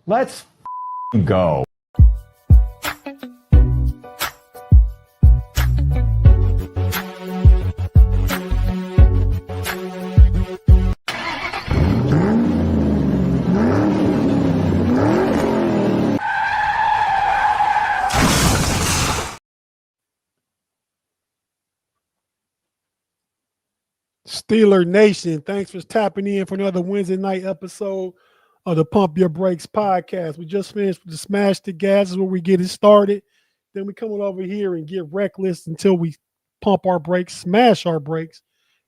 Let's go. Steeler Nation, thanks for tapping in for another Wednesday night episode of the Pump Your Brakes podcast. We just finished with the Smash the Gas, is where we get it started. Then we come on over here and get reckless until we pump our brakes, smash our brakes,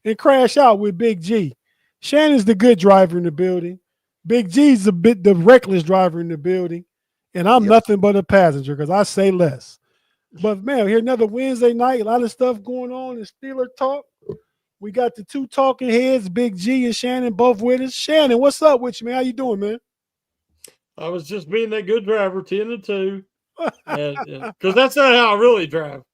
and crash out with Big G. Shannon's the good driver in the building. Big G's the reckless driver in the building. And I'm nothing but a passenger because I say less. But man, here another Wednesday night, a lot of stuff going on in Steeler talk. We got the two talking heads, Big G and Shannon, both with us. Shannon, what's up with you, man? How you doing, man? I was just being that good driver, 10-2, because that's not how I really drive.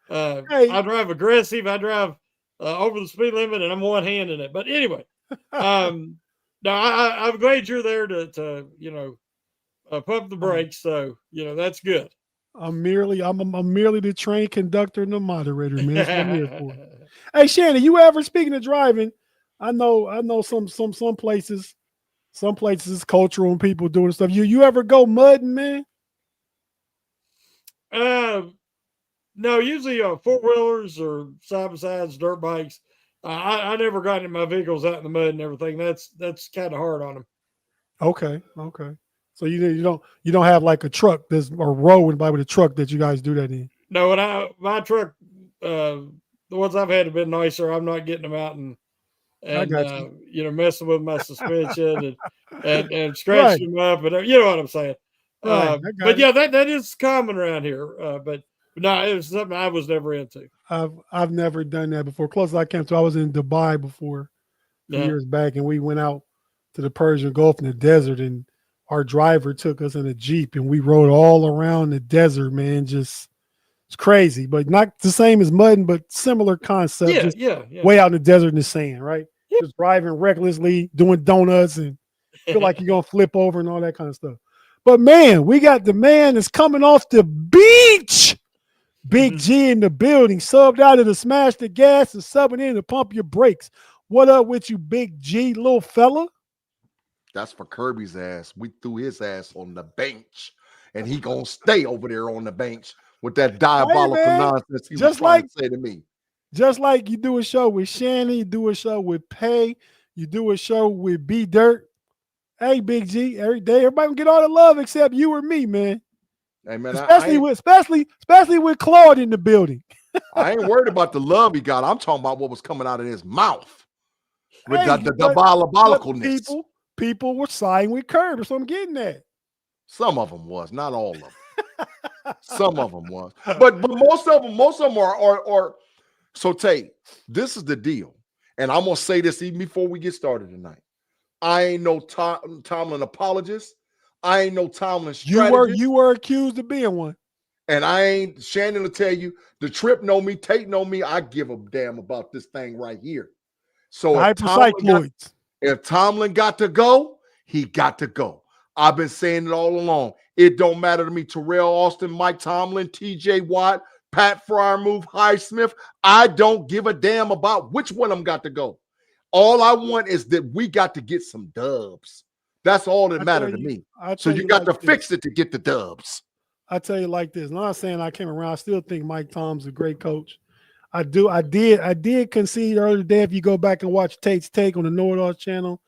I drive aggressive. I drive over the speed limit, and I'm one-handing it. But anyway, no, I'm glad you're there to pump the brakes. So that's good. I'm merely the train conductor and the moderator, man. That's what I'm here for. Hey, Shannon, you ever, speaking of driving, I know some places it's cultural and people doing stuff. You ever go mudding, man? No, usually four-wheelers or side-by-sides, dirt bikes. I never got in my vehicles out in the mud and everything. That's kind of hard on them. Okay. So you don't have like a truck or rowing by with a truck that you guys do that in? No, my truck, the ones I've had have been nicer. I'm not getting them out and messing with my suspension and scratching them up, and you know what I'm saying. But yeah, that is common around here. But no, it was something I was never into. I've never done that before. Close as I came to, I was in Dubai before years back, and we went out to the Persian Gulf in the desert, and our driver took us in a Jeep, and we rode all around the desert, man. Just it's crazy, but not the same as mudding, but similar concept. Yeah. Way out in the desert in the sand, right? Yeah. Just driving recklessly, doing donuts, and feel like you're gonna flip over and all that kind of stuff. But man, we got the man that's coming off the beach. Big G in the building, subbed out of the Smash the Gas and subbing in to Pump Your Brakes. What up with you, Big G, little fella? That's for Kirby's ass. We threw his ass on the bench, and he gonna stay over there on the bench with that diabolical nonsense he was trying to say to me. Just like you do a show with Shannon, you do a show with Pay, you do a show with B Dirt. Hey, Big G, every day everybody can get all the love except you or me, man. Hey man, especially with Claude in the building. I ain't worried about the love he got. I'm talking about what was coming out of his mouth with the diabolicalness. People were siding with Kirby, so I'm getting that. Some of them was, not all of them. Some of them was, but most of them are. So Tate, this is the deal, and I'm gonna say this even before we get started tonight. I ain't no Tomlin apologist. I ain't no Tomlin strategist. You were accused of being one, and I ain't. Shannon will tell you the Trip know me, Tate know me. I give a damn about this thing right here. So if Tomlin got to go, he got to go. I've been saying it all along. It don't matter to me. Terrell Austin, Mike Tomlin, TJ Watt, Pat Freiermuth, Highsmith. I don't give a damn about which one of them got to go. All I want is that we got to get some dubs. That's all that matters to me. So you got to fix it to get the dubs. I tell you like this. I'm not saying I came around. I still think Mike Tom's a great coach. I did concede earlier today. If you go back and watch Tate's Take on the KnoItAllz channel,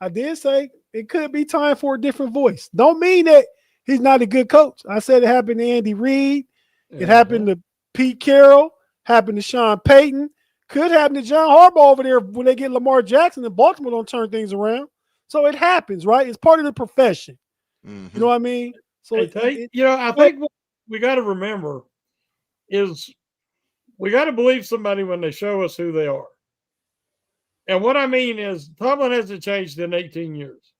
I did say it could be time for a different voice. Don't mean that he's not a good coach. I said it happened to Andy Reid. It happened to Pete Carroll. Happened to Sean Payton. Could happen to John Harbaugh over there when they get Lamar Jackson and Baltimore don't turn things around. So it happens, right? It's part of the profession. You know what I mean? So I think what we got to remember is we got to believe somebody when they show us who they are. And what I mean is Tomlin hasn't changed in 18 years.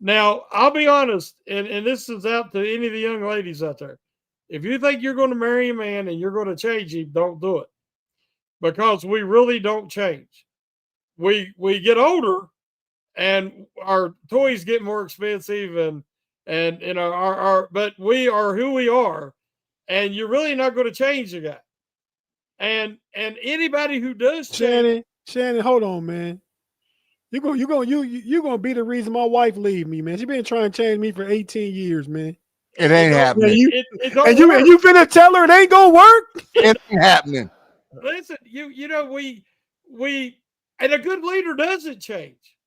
Now, I'll be honest, and this is out to any of the young ladies out there. If you think you're going to marry a man and you're going to change him, don't do it. Because we really don't change. We get older and our toys get more expensive and and but we are who we are, and you're really not going to change the guy. And anybody who does change, Shannon, hold on, man. You're gonna be the reason my wife leave me, man. She been trying to change me for 18 years, man. It ain't happening. And you finna tell her it ain't gonna work? It ain't happening. Listen, we and a good leader doesn't change.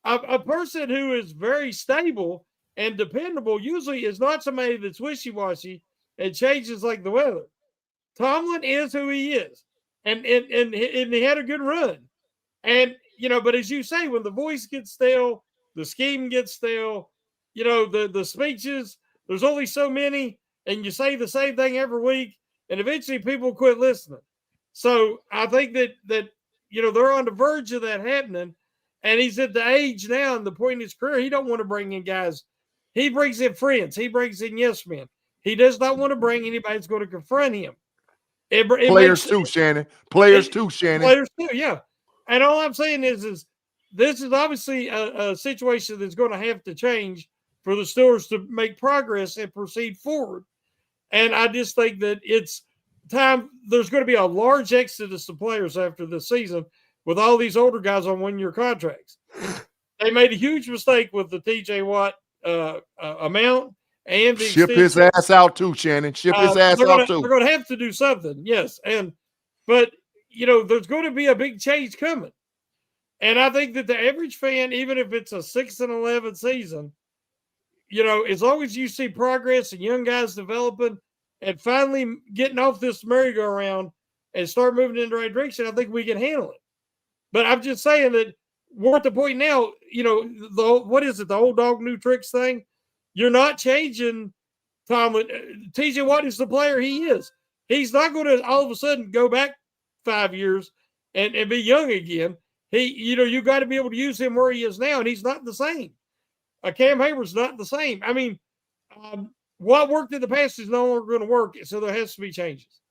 A person who is very stable and dependable usually is not somebody that's wishy-washy and changes like the weather. Tomlin is who he is, and he had a good run. And but as you say, when the voice gets stale, the scheme gets stale. The speeches, there's only so many, and you say the same thing every week, and eventually people quit listening. So I think that they're on the verge of that happening, and he's at the age now and the point in his career he don't want to bring in guys. He brings in friends. He brings in yes men. He does not want to bring anybody that's going to confront him. Players too, Shannon. Players too, yeah. And all I'm saying is this is obviously a situation that's going to have to change for the Steelers to make progress and proceed forward. And I just think that it's time. There's going to be a large exodus of players after this season with all these older guys on one-year contracts. They made a huge mistake with the TJ Watt amount and the ship his ass out too, Shannon. Ship his ass out too. They're going to have to do something, yes. But there's going to be a big change coming. And I think that the average fan, even if it's a 6-11 season, as long as you see progress and young guys developing and finally getting off this merry-go-round and start moving in the right direction, I think we can handle it. But I'm just saying that we're at the point now, what is it, the old dog, new tricks thing? You're not changing Tomlin. TJ Watt is the player he is. He's not going to all of a sudden go back 5 years and be young again. You got to be able to use him where he is now, and he's not the same. Cam Hayward's not the same. I mean, what worked in the past is no longer going to work, so there has to be changes.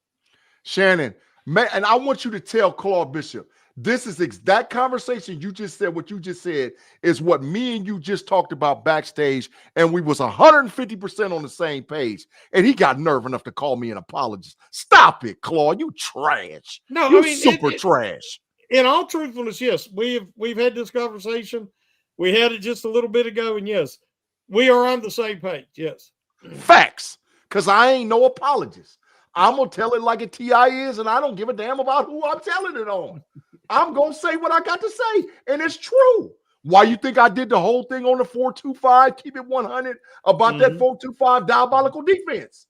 Shannon, man, and I want you to tell Claude Bishop, this is that conversation you just said, what you just said, is what me and you just talked about backstage, and we was 150% on the same page, and he got nerve enough to call me an apologist. Stop it, Claude. You trash. No, you super trash. In all truthfulness, yes, we've had this conversation. We had it just a little bit ago, and yes, we are on the same page. Yes. Facts. Because I ain't no apologist. I'm going to tell it like a TI is, and I don't give a damn about who I'm telling it on. I'm going to say what I got to say, and it's true. Why you think I did the whole thing on the 4-2-5, keep it 100, about that 4-2-5 diabolical defense?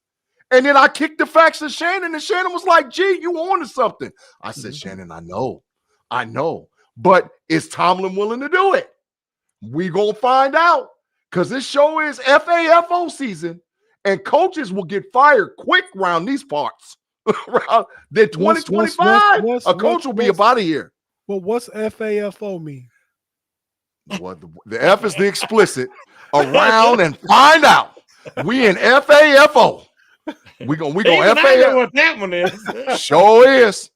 And then I kicked the facts to Shannon, and Shannon was like, gee, you on to something. I said, Shannon, I know. But is Tomlin willing to do it? We going to find out, because this show is FAFO season, and coaches will get fired quick around these parts. Then 2025, a coach will be up out of here. Well, what's FAFO mean? Well, the F is the explicit. Around and find out. We in FAFO. We gonna FAFO. I know what that one is. Sure is.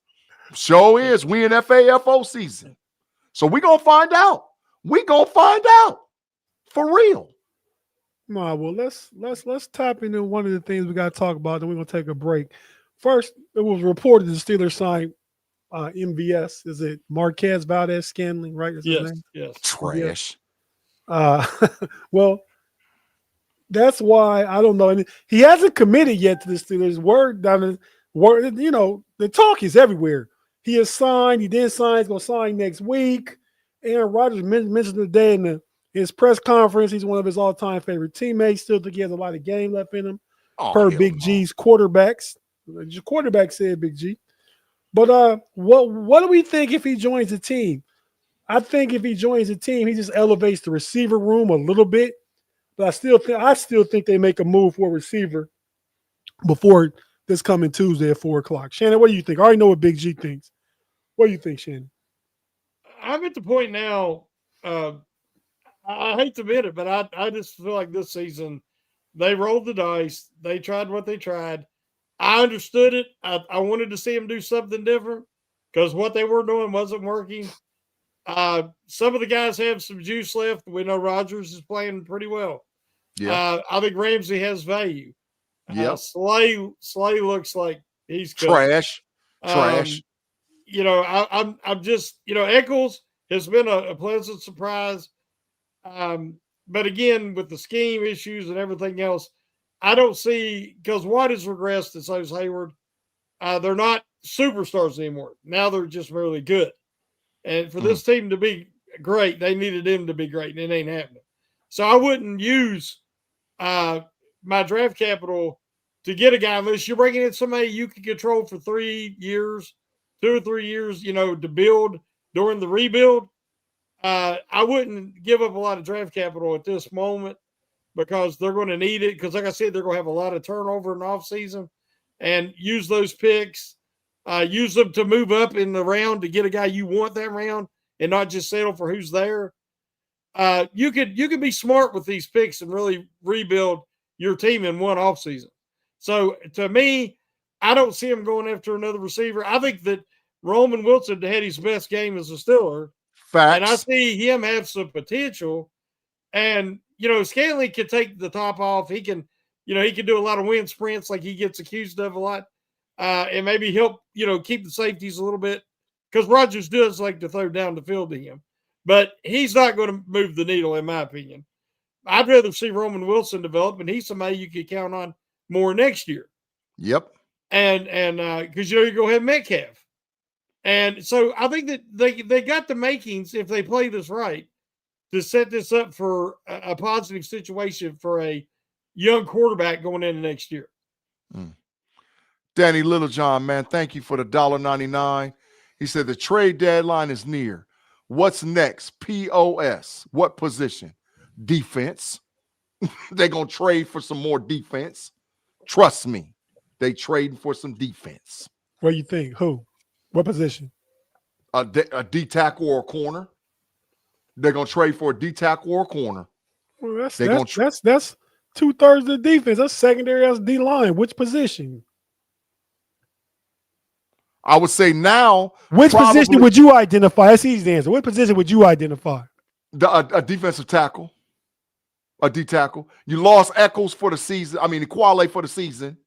We in FAFO season. So we gonna find out. For real. No, well, let's tap into one of the things we got to talk about. Then we're gonna take a break. First, it was reported the Steelers signed MVS. Is it Marquez Valdez Scantling, right? Yes. Trash. Well, that's why I don't know. And he hasn't committed yet to the Steelers. The talk is everywhere. He has signed. He didn't sign. He's going to sign next week. Aaron Rodgers mentioned today in his press conference, he's one of his all-time favorite teammates. Still think he has a lot of game left in him. Per Big-G's quarterbacks. Your quarterback said Big-G. But what do we think if he joins the team? I think if he joins the team, he just elevates the receiver room a little bit. But I still think they make a move for a receiver before this coming Tuesday at 4:00. Shannon, what do you think? I already know what Big G thinks. What do you think, Shannon? I'm at the point now. I hate to admit it, but I just feel like this season they rolled the dice. They tried what they tried. I understood it. I wanted to see them do something different because what they were doing wasn't working. Some of the guys have some juice left. We know Rodgers is playing pretty well. Yeah. I think Ramsey has value. Yeah. Slay looks like he's trash. You know, I'm just, you know, Eccles has been a pleasant surprise. But again, with the scheme issues and everything else, I don't see, because Watt has regressed and so has Hayward. They're not superstars anymore. Now they're just really good. And for this team to be great, they needed him to be great, and it ain't happening. So I wouldn't use my draft capital to get a guy unless you're bringing in somebody you can control for 3 years, 2 or 3 years, you know, to build during the rebuild. I wouldn't give up a lot of draft capital at this moment because they're going to need it. Because, like I said, they're going to have a lot of turnover in the offseason, and use those picks, use them to move up in the round to get a guy you want that round and not just settle for who's there. You could be smart with these picks and really rebuild your team in one offseason. So to me, I don't see him going after another receiver. I think that Roman Wilson had his best game as a Steeler. Facts. And I see him have some potential. And, you know, Scanley can take the top off. He can, you know, he can do a lot of wind sprints like he gets accused of a lot. And maybe help, you know, keep the safeties a little bit. Because Rodgers does like to throw down the field to him. But he's not going to move the needle, in my opinion. I'd rather see Roman Wilson develop, and he's somebody you could count on more next year. Yep. And because, you know, you go ahead Metcalf. And so I think that they got the makings, if they play this right, to set this up for a positive situation for a young quarterback going into next year. Danny Littlejohn, man, thank you for the $1.99. He said the trade deadline is near. What's next? POS. What position? Defense. They're going to trade for some more defense. Trust me. They trading for some defense. What do you think? Who? What position? A D tackle or a corner. They're going to trade for a D tackle or a corner. Well, that's 2/3 of the defense. That's secondary. That's D line. Which position? I would say now. Which position would you identify? That's easy to answer. What position would you identify? A defensive tackle. A D tackle. You lost Eccles for the season. I mean, Quale for the season.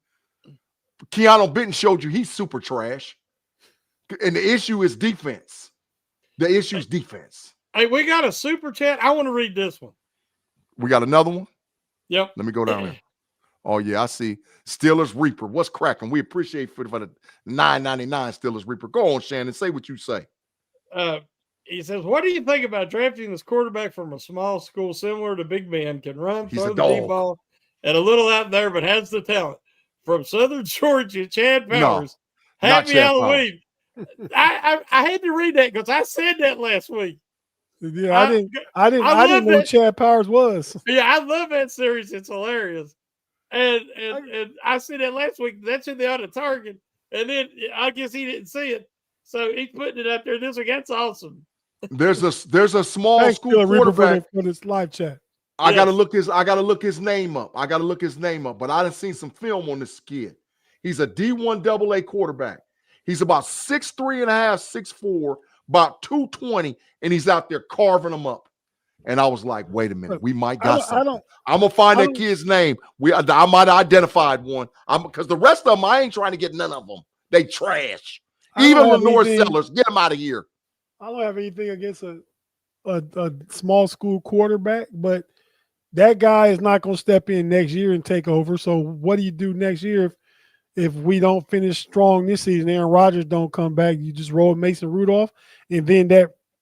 Keanu Benton showed you he's super trash. And the issue is defense. The issue is defense. Hey, we got a super chat. I want to read this one. We got another one? Yep. Let me go down there. Oh, yeah, I see. Steelers Reaper. What's cracking? We appreciate for the $9.99 Steelers Reaper. Go on, Shannon. Say what you say. He says, what do you think about drafting this quarterback from a small school similar to Big Ben, can run, throw the deep ball, and a little out there, but has the talent? From Southern Georgia, Chad Powers. No, Happy Halloween. I had to read that because I said that last week. Yeah, I didn't know who Chad Powers was. Yeah, I love that series. It's hilarious. And I said that last week. That's in the ought to target. And then I guess he didn't see it. So he's putting it up there this week. That's awesome. There's a small school quarterback for this live chat. I gotta look his name up. But I done seen some film on this kid. He's a D1 AA quarterback. He's about 6'3.5", 6'4", about 220, and he's out there carving them up. And I was like, wait a minute, we might got something. I'm gonna find that kid's name. I might have identified one. Because the rest of them, I ain't trying to get none of them. They trash. Even Lenore Sellers, get him out of here. I don't have anything against a small school quarterback, but that guy is not going to step in next year and take over. So what do you do next year if we don't finish strong this season? Aaron Rodgers don't come back. You just roll Mason Rudolph, and then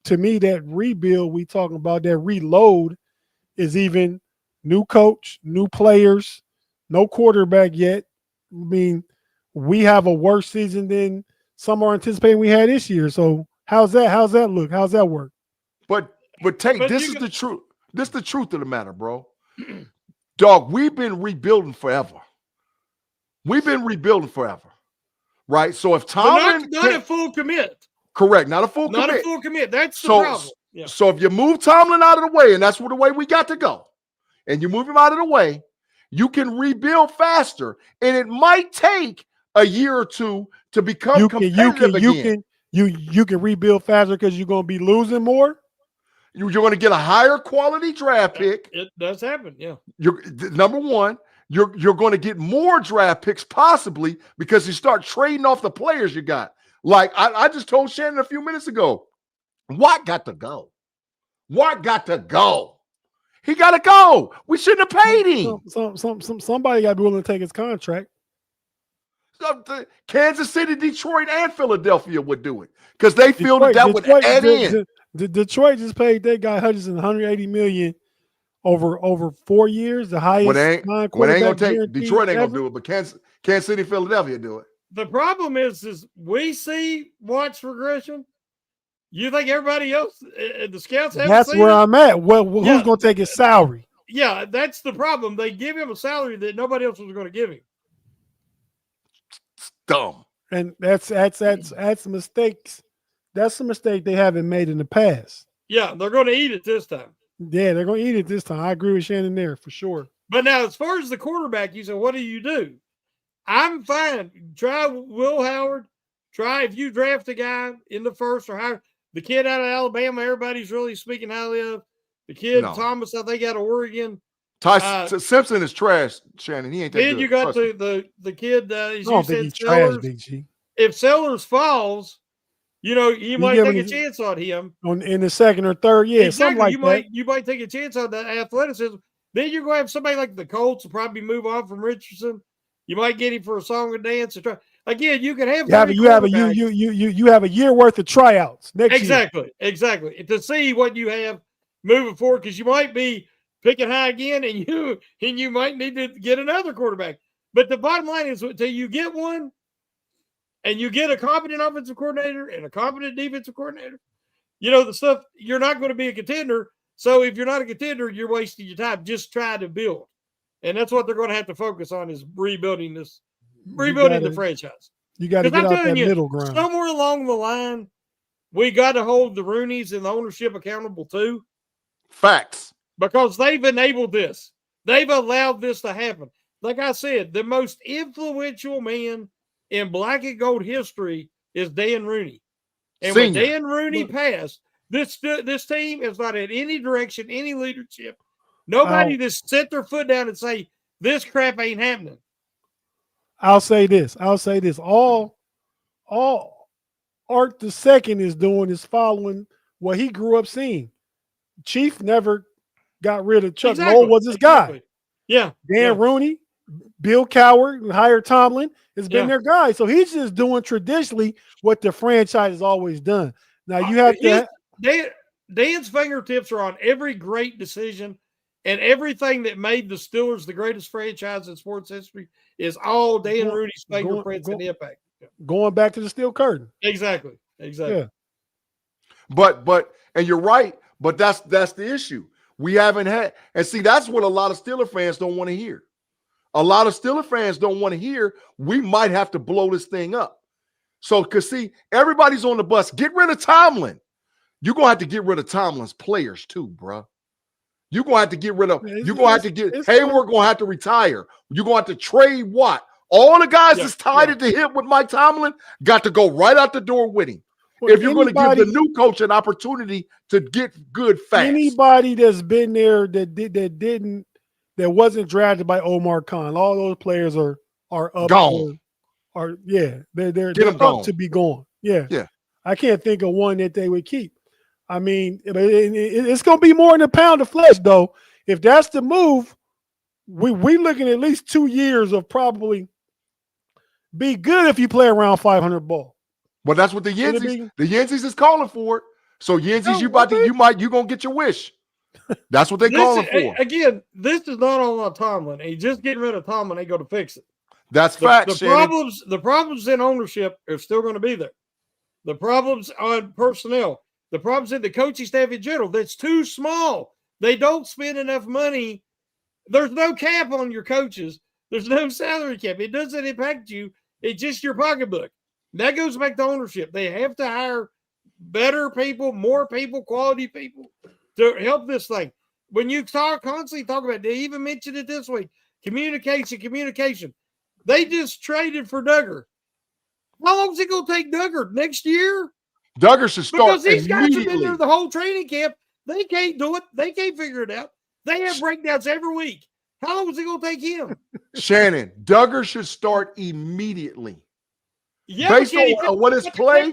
to me, that rebuild we talking about, that reload, is even new coach, new players, no quarterback yet. I mean, we have a worse season than some are anticipating we had this year. So how's that look? How's that work? But Tate, this is the truth. This is the truth of the matter, bro. Dog, we've been rebuilding forever. Right? So if Tomlin not a full commit. Correct, not a full commit. Not a full commit. That's the problem. Yeah. So if you move Tomlin out of the way, and that's the way we got to go, and you move him out of the way, you can rebuild faster. And it might take a year or two to become competitive again. You can rebuild faster because you're going to be losing more? You're going to get a higher quality draft pick. It does happen, yeah. Number one, you're going to get more draft picks possibly because you start trading off the players you got. Like I just told Shannon a few minutes ago, Watt got to go. Watt got to go. He got to go. We shouldn't have paid him. Somebody got to be willing to take his contract. Kansas City, Detroit, and Philadelphia would do it because they feel that would add in. Detroit just paid that guy $180 million over 4 years, the highest. Ain't gonna take Detroit ain't gonna do it, but Kansas City, Philadelphia do it. The problem is we see Watt's regression. You think everybody else, the scouts haven't That's seen where it? I'm at. Well, who's gonna take his salary? Yeah, that's the problem. They give him a salary that nobody else was going to give him. It's dumb. And that's mistakes. That's a mistake they haven't made in the past. Yeah, they're going to eat it this time. Yeah, they're going to eat it this time. I agree with Shannon there for sure. But now, as far as the quarterback, you said, what do? I'm fine. Try Will Howard. Try if you draft a guy in the first or higher. The kid out of Alabama, everybody's really speaking highly of. The kid, Thomas, I think out of Oregon. Simpson is trash, Shannon. He ain't that good. Then you got the kid. I don't think he's trash, Big-G. If Sellers falls, you might take a chance on him in the second or third. Yeah, exactly. Something like you might take a chance on that athleticism. Then you're going to have somebody like the Colts will probably move on from Richardson. You might get him for a song and dance. Or try. Again, you can have you have a year worth of tryouts next year. Exactly. To see what you have moving forward, because you might be picking high again, and you might need to get another quarterback. But the bottom line is, until you get one, and you get a competent offensive coordinator and a competent defensive coordinator, the stuff, you're not going to be a contender. So if you're not a contender, you're wasting your time. Just try to build. And that's what they're going to have to focus on, is rebuilding the franchise. You got to get out that middle ground. Somewhere along the line, we got to hold the Rooneys and the ownership accountable too. Facts. Because they've enabled this. They've allowed this to happen. Like I said, the most influential man in black and gold history is Dan Rooney. And when Dan Rooney passed, this team is not in any direction, any leadership. Nobody just set their foot down and say, this crap ain't happening. I'll say this. All Art the Second is doing is following what he grew up seeing. Chief never got rid of Chuck. Noll was his guy. Yeah. Dan Rooney, Bill Cowher, hire Tomlin has been their guy. So he's just doing traditionally what the franchise has always done. Now you have to. Dan's fingertips are on every great decision, and everything that made the Steelers the greatest franchise in sports history is all Dan Rooney's fingerprints and impact. Going back to the steel curtain. Exactly. Yeah. But and you're right. But that's the issue. We haven't had, and see, that's what a lot of Steeler fans don't want to hear. A lot of Steeler fans don't want to hear we might have to blow this thing up. So, because see, everybody's on the bus. Get rid of Tomlin. You're going to have to get rid of Tomlin's players too, bro. You're going to have to get rid of, you're going to have to get, Hayward going to have to retire. You're going to have to trade Watt. All the guys that's tied at the hip with Mike Tomlin got to go right out the door with him. Well, if you're going to give the new coach an opportunity to get good fast. Anybody that's been there that wasn't drafted by Omar Khan, all those players are up. Gone. They're up to be gone. Yeah. I can't think of one that they would keep. I mean, it's going to be more than a pound of flesh, though. If that's the move, we looking at least 2 years of probably be good if you play around 500 ball. Well, that's what the Yenzies is calling for it. So Yenzies, you're gonna get your wish. That's what they're calling for. Again, this is not all on Tomlin. He just getting rid of Tomlin ain't going to fix it. That's facts. The problems in ownership are still going to be there. The problems on personnel, the problems in the coaching staff in general, that's too small. They don't spend enough money. There's no cap on your coaches. There's no salary cap. It doesn't impact you. It's just your pocketbook. That goes back to ownership. They have to hire better people, more people, quality people to help this thing. When you constantly talk about it, they even mentioned it this week, communication. They just traded for Duggar. How long is it going to take Duggar? Next year? Duggar should start because these guys have been there the whole training camp. They can't do it. They can't figure it out. They have breakdowns every week. How long is it going to take him? Shannon, Duggar should start immediately. Yeah, based on what his play,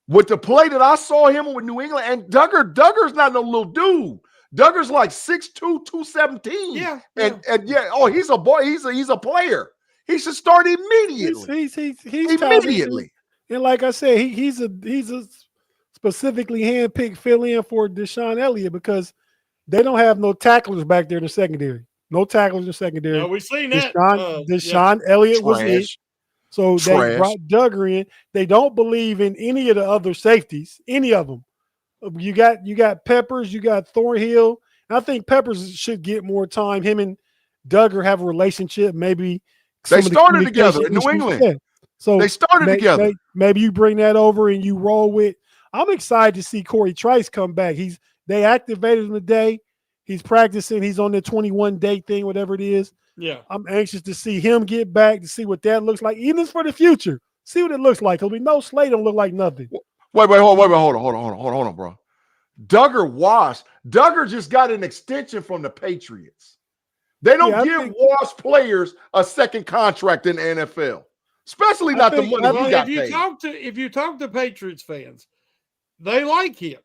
with the play that I saw him with New England, and Duggar's not no little dude. Duggar's like 6'2", 217. Yeah. And oh, he's a boy. He's a player. He should start immediately. He's immediately. And like I said, he's a specifically handpicked fill-in for Deshaun Elliott because they don't have no tacklers back there in the secondary. No tacklers in the secondary. Yeah, we've seen that. Deshaun Elliott was it. So they brought Duggar in. They don't believe in any of the other safeties, any of them. You got Peppers, you got Thornhill. And I think Peppers should get more time. Him and Duggar have a relationship. Maybe they started together in New England. Yeah. So they started together. Maybe you bring that over and you roll with. I'm excited to see Corey Trice come back. They activated him today. He's practicing. He's on the 21-day thing, whatever it is. Yeah. I'm anxious to see him get back, to see what that looks like, even for the future. See what it looks like. Because we know Slade don't look like nothing. Hold on, bro. Duggar just got an extension from the Patriots. They don't give Wasp players a second contract in the NFL, especially not the money he got paid. If you talk to Patriots fans, they like him,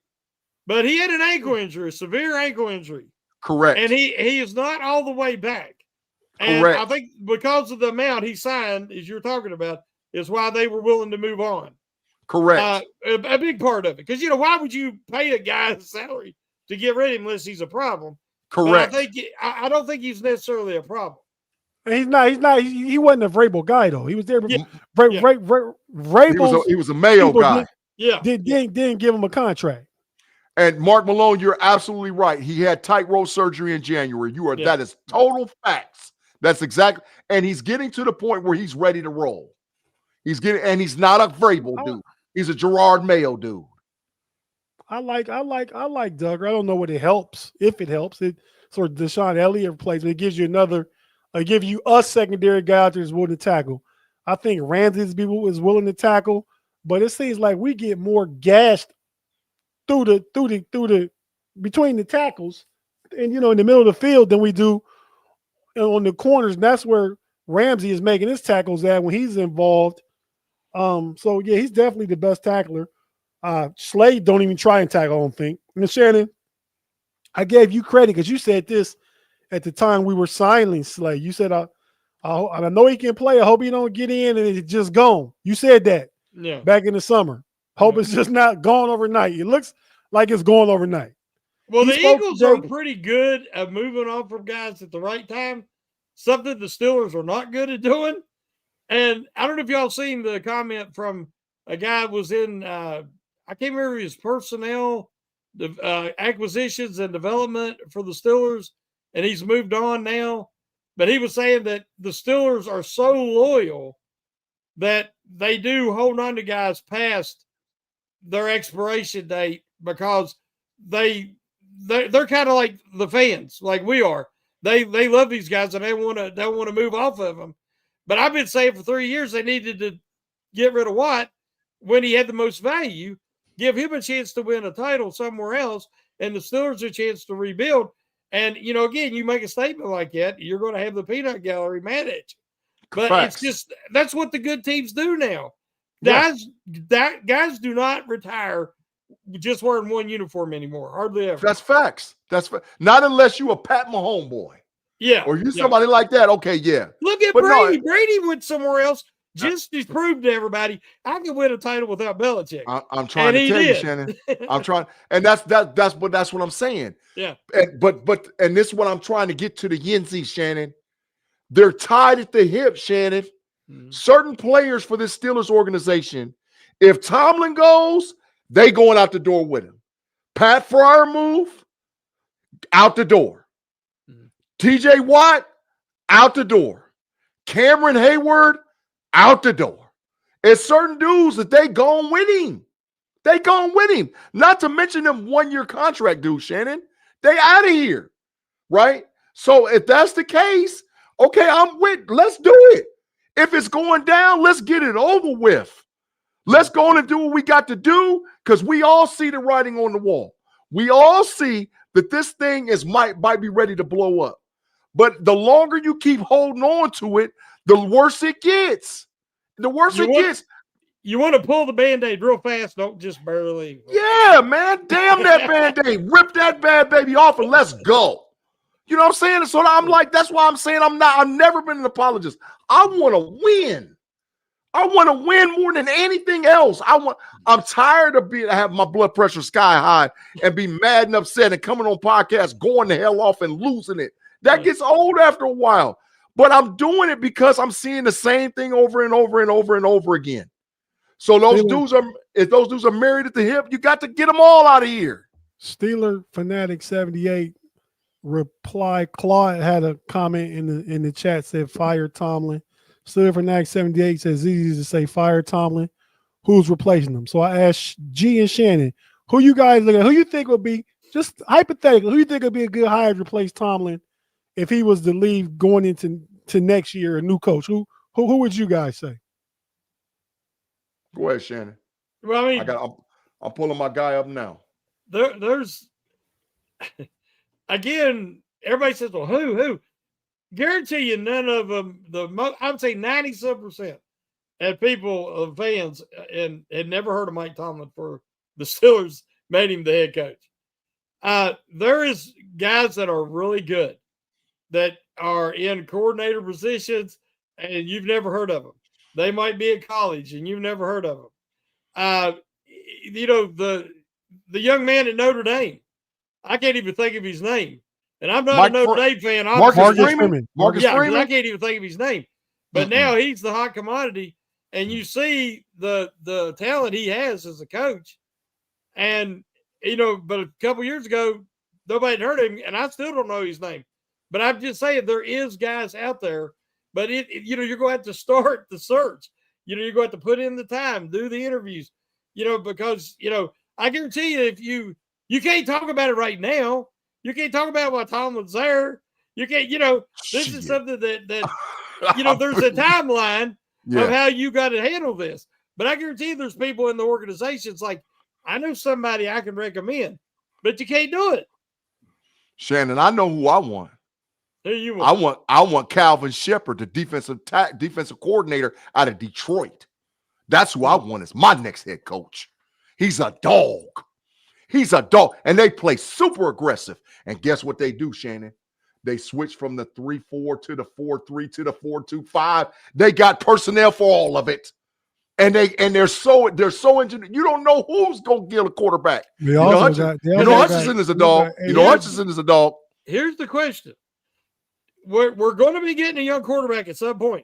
but he had an ankle injury, a severe ankle injury. Correct. And he is not all the way back. And Correct. I think because of the amount he signed, as you're talking about, is why they were willing to move on. Correct. A big part of it. Because, why would you pay a guy a salary to get rid of him unless he's a problem? Correct. But I don't think he's necessarily a problem. He's not. He wasn't a Vrabel guy, though. He was there. Yeah. Vrabel. He was a Mayo guy. Didn't give him a contract. And Mark Malone, you're absolutely right. He had tightrope surgery in January. That is total facts. That's exactly. And he's getting to the point where he's ready to roll. He's not a Vrabel dude. He's a Gerard Mayo dude. I like Duggar. I don't know what it helps. If it helps, it sort of Deshaun Elliott replacement. It gives you a secondary guy out there that's willing to tackle. I think Ramsey is willing to tackle, but it seems like we get more gashed through the between the tackles and in the middle of the field than we do on the corners. And that's where Ramsey is making his tackles at when he's involved. So yeah, he's definitely the best tackler. Slade don't even try and tackle, I don't think. And Shannon, I gave you credit because you said this at the time we were signing Slade. You said, I know he can play. I hope he don't get in and it's just gone. You said that back in the summer. Hope it's just not gone overnight. It looks like it's going overnight. Well, the Eagles are pretty good at moving on from guys at the right time, something the Steelers are not good at doing. And I don't know if y'all seen the comment from a guy who was in, I can't remember his personnel, acquisitions and development for the Steelers, and he's moved on now. But he was saying that the Steelers are so loyal that they do hold on to guys past their expiration date because they're kind of like the fans, like we are. They love these guys and they don't want to move off of them. But I've been saying for 3 years they needed to get rid of Watt when he had the most value, give him a chance to win a title somewhere else, and the Steelers a chance to rebuild. And, again, you make a statement like that, you're going to have the peanut gallery mad at you. But Facts. It's just that's what the good teams do now. Yeah. Guys do not retire just wearing one uniform anymore, hardly ever. That's facts. Not unless you a Pat Mahomes boy. Yeah. Or you somebody like that. Okay, yeah. Look at Brady. Brady went somewhere else just to prove to everybody I can win a title without Belichick. I'm trying to tell you, Shannon. I'm trying, and that's what I'm saying. Yeah. And this is what I'm trying to get to the Yinzy, Shannon. They're tied at the hip, Shannon. Mm-hmm. Certain players for this Steelers organization, if Tomlin goes, they going out the door with him. Pat Fryer move, out the door. Mm-hmm. TJ Watt, out the door. Cameron Hayward, out the door. It's certain dudes that they gone with him. They gone with him. Not to mention them 1-year contract dudes, Shannon. They out of here, right? So if that's the case, okay, let's do it. If it's going down, let's get it over with. Let's go on and do what we got to do because we all see the writing on the wall. We all see that this thing might be ready to blow up. But the longer you keep holding on to it, the worse it gets. The worse it gets. You want to pull the Band-Aid real fast, don't just barely. Yeah, man. Damn that Band-Aid. Rip that bad baby off and let's go. You know what I'm saying? So I'm like, that's why I'm saying I've never been an apologist. I want to win. I want to win more than anything else. I'm tired of have my blood pressure sky high and be mad and upset and coming on podcasts, going the hell off and losing it. That gets old after a while. But I'm doing it because I'm seeing the same thing over and over and over and over again. So if those dudes are married at the hip, you got to get them all out of here. Steeler Fanatic 78 reply. Claude had a comment in the chat, said fire Tomlin. Steeler Fanatic 78 says it's easy to say fire Tomlin. Who's replacing them? So I asked G and Shannon, who you guys look at? Who you think would be, just hypothetically, who you think would be a good hire to replace Tomlin if he was to leave going into next year, a new coach? Who would you guys say? Go ahead, Shannon. Well, I mean, I'm pulling my guy up now. There's again, everybody says, well, who? Guarantee you none of them, I would say 97% of people, fans, and had never heard of Mike Tomlin for the Steelers made him the head coach. There is guys that are really good that are in coordinator positions and you've never heard of them. They might be at college and you've never heard of them. You know, the young man at Notre Dame, I can't even think of his name. And I'm not a Notre Dame fan. Marcus Freeman. I can't even think of his name. But now he's the hot commodity. And you see the talent he has as a coach. And, you know, but a couple years ago, nobody had heard of him. And I still don't know his name. But I'm just saying there is guys out there. But, you know, you're going to have to start the search. You know, you're going to have to put in the time, do the interviews, you know, because, you know, I guarantee you if you can't talk about it right now. You can't talk about why Tomlin's there. You can't, you know, this is something that you know, there's a timeline of how you got to handle this. But I guarantee you there's people in the organizations like, I know somebody I can recommend, but you can't do it. Shannon, I know who I want. Who you want? I want Calvin Shepard, the defensive coordinator out of Detroit. That's who I want as my next head coach. He's a dog. He's a dog. And they play super aggressive. And guess what they do, Shannon? They switch from the 3-4 to the 4-3 to the 4-2-5. They got personnel for all of it. And they're so engineered. You don't know who's gonna get a quarterback. Hutchinson is a dog. Hutchinson is a dog. Here's the question. We're going to be getting a young quarterback at some point.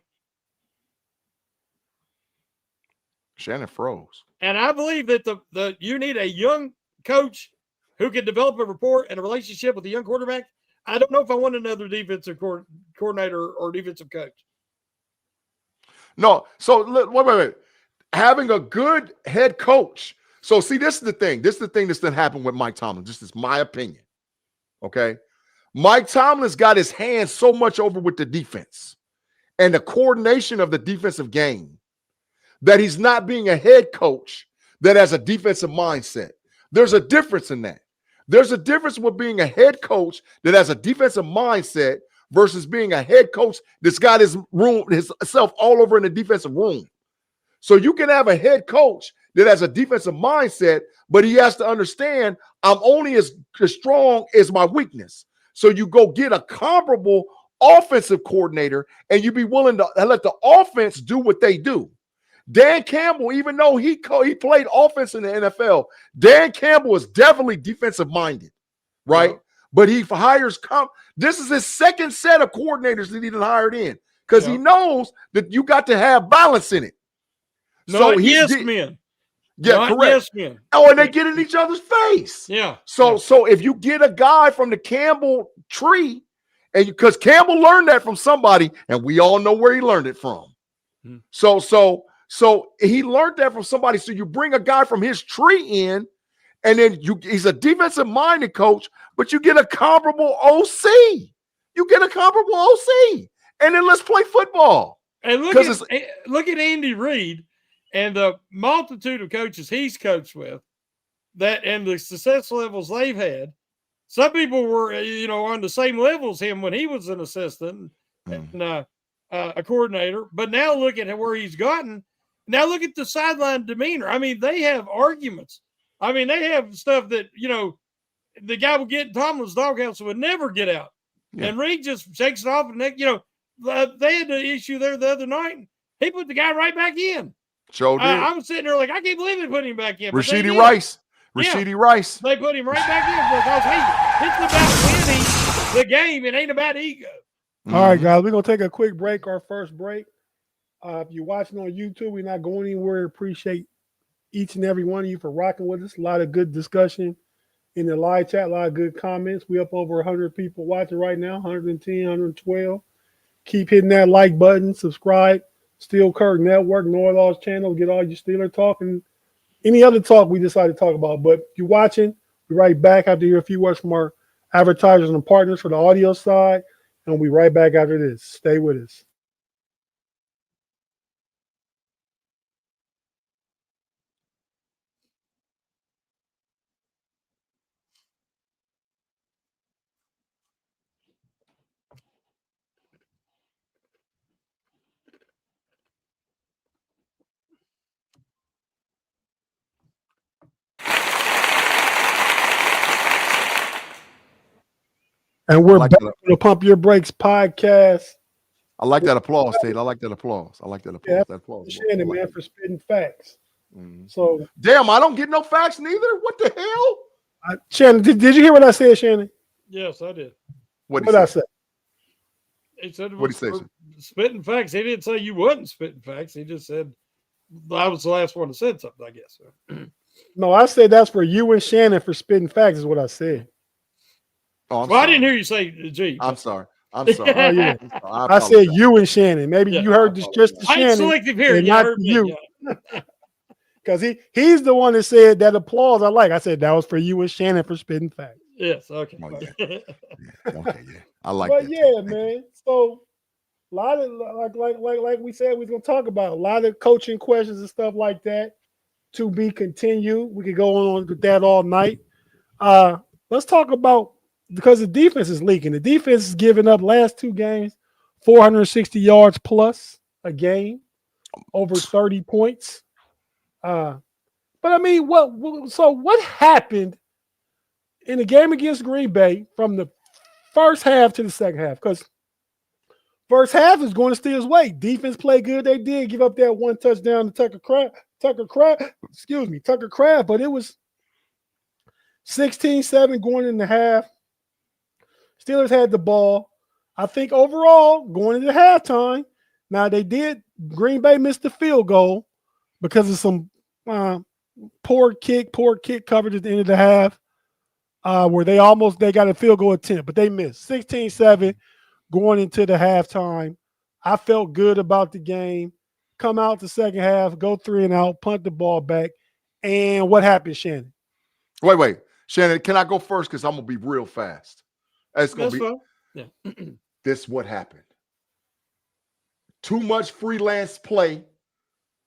Shannon froze. And I believe that you need a young coach who can develop a rapport and a relationship with the young quarterback. I don't know if I want another defensive coordinator or defensive coach. No. So wait. Having a good head coach. So see, this is the thing. This is the thing that's going to happen with Mike Tomlin. This is my opinion. Okay. Mike Tomlin's got his hands so much over with the defense and the coordination of the defensive game that he's not being a head coach that has a defensive mindset. There's a difference in that. There's a difference with being a head coach that has a defensive mindset versus being a head coach that's got himself all over in the defensive room. So you can have a head coach that has a defensive mindset, but he has to understand I'm only as strong as my weakness. So you go get a comparable offensive coordinator and you be willing to let the offense do what they do. Dan Campbell, even though he played offense in the NFL, Dan Campbell is definitely defensive minded, right? Yeah. But he hires this is his second set of coordinators that he done hired in because he knows that you got to have balance in it. Men. Yeah, correct. Yes, men. Oh, and they get in each other's face. Yeah. So if you get a guy from the Campbell tree, and because Campbell learned that from somebody, and we all know where he learned it from. Hmm. So he learned that from somebody. So you bring a guy from his tree in, and then he's a defensive-minded coach, but you get a comparable OC. And then let's play football. And look at Andy Reid and the multitude of coaches he's coached with. that and the success levels they've had. Some people were, on the same level as him when he was an assistant and a coordinator. But now look at where he's gotten. Now look at the sideline demeanor. I mean, they have arguments. I mean, they have stuff that, the guy would get in Tomlin's doghouse would never get out. Yeah. And Reed just shakes it off. And, they had the issue there the other night. He put the guy right back in. Sure did. I was sitting there like, I can't believe they put him back in. Rashidi Rice. Rice. They put him right back in because, hey, it's about winning the game. It ain't about ego. All right, guys, we're going to take a quick break, our first break. If you're watching on YouTube, we're not going anywhere. Appreciate each and every one of you for rocking with us. A lot of good discussion in the live chat, a lot of good comments. We up over 100 people watching right now, 110, 112. Keep hitting that like button, subscribe. Steel Curtain Network, KnoItAllz channel. Get all your Steeler talk and any other talk we decide to talk about. But if you're watching, we'll be right back after you hear a few words from our advertisers and partners for the audio side. And we'll be right back after this. Stay with us. And we're back to the Pump Your Brakes podcast. I like that applause, Tate. I like that applause. Yeah, that applause. Shannon, man, for spitting facts. So damn, I don't get no facts neither. What the hell? Shannon, did you hear what I said, Shannon? Yes, I did. What did I say? He said what did he say? Spitting facts. He didn't say you wasn't spitting facts. He just said I was the last one to say something, I guess. No, I said that's for you and Shannon for spitting facts is what I said. Oh, I didn't hear you say G. I'm sorry. Oh, yeah. I said you and Shannon. Maybe you heard this just to Shannon. Selective hearing, and not you. Because he's the one that said that applause I like. I said that was for you and Shannon for spitting facts. Yes, okay. Oh, yeah. Okay, yeah. I like but that. Yeah, man. So a lot of like we said, we're gonna talk about a lot of coaching questions and stuff like that to be continued. We could go on with that all night. Let's talk about because the defense is leaking. The defense is giving up last two games, 460 yards plus a game, over 30 points. But I mean, what happened in the game against Green Bay from the first half to the second half? Because first half is going to Steelers' way. Defense played good. They did give up that one touchdown to Tucker Craft, but it was 16-7 going in the half. Steelers had the ball. I think overall, going into halftime, now Green Bay missed the field goal because of some poor kick coverage at the end of the half where they got a field goal attempt, but they missed. 16-7 going into the halftime. I felt good about the game. Come out the second half, go 3 and out, punt the ball back. And what happened, Shannon? Wait. Shannon, can I go first? Because I'm going to be real fast. It's going to be fun. Yeah. This what happened. Too much freelance play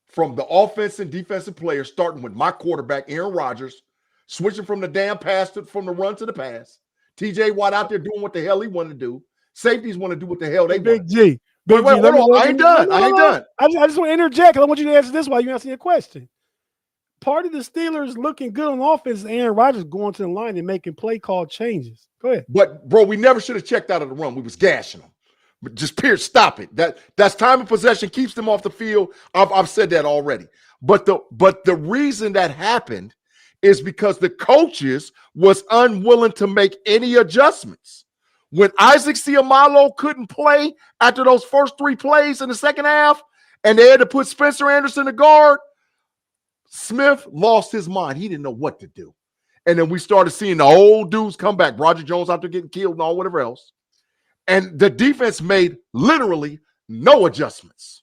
from the offense and defensive players, starting with my quarterback, Aaron Rodgers, switching from the damn pass from the run to the pass. TJ Watt out there doing what the hell he wanted to do. Safeties want to do what the hell they want. Big-G. Wait, hold on. I ain't done. I just want to interject. I want you to answer this while you answer your question. Part of the Steelers looking good on offense is Aaron Rodgers going to the line and making play call changes. Go ahead. But, bro, we never should have checked out of the run. We was gashing them. But just Pierce, stop it. That's time of possession, keeps them off the field. I've said that already. But the reason that happened is because the coaches was unwilling to make any adjustments. When Isaac Seumalo couldn't play after those first 3 plays in the second half, and they had to put Spencer Anderson to guard, Smith lost his mind. He didn't know what to do. And then we started seeing the old dudes come back. Roger Jones out there getting killed and all whatever else. And the defense made literally no adjustments.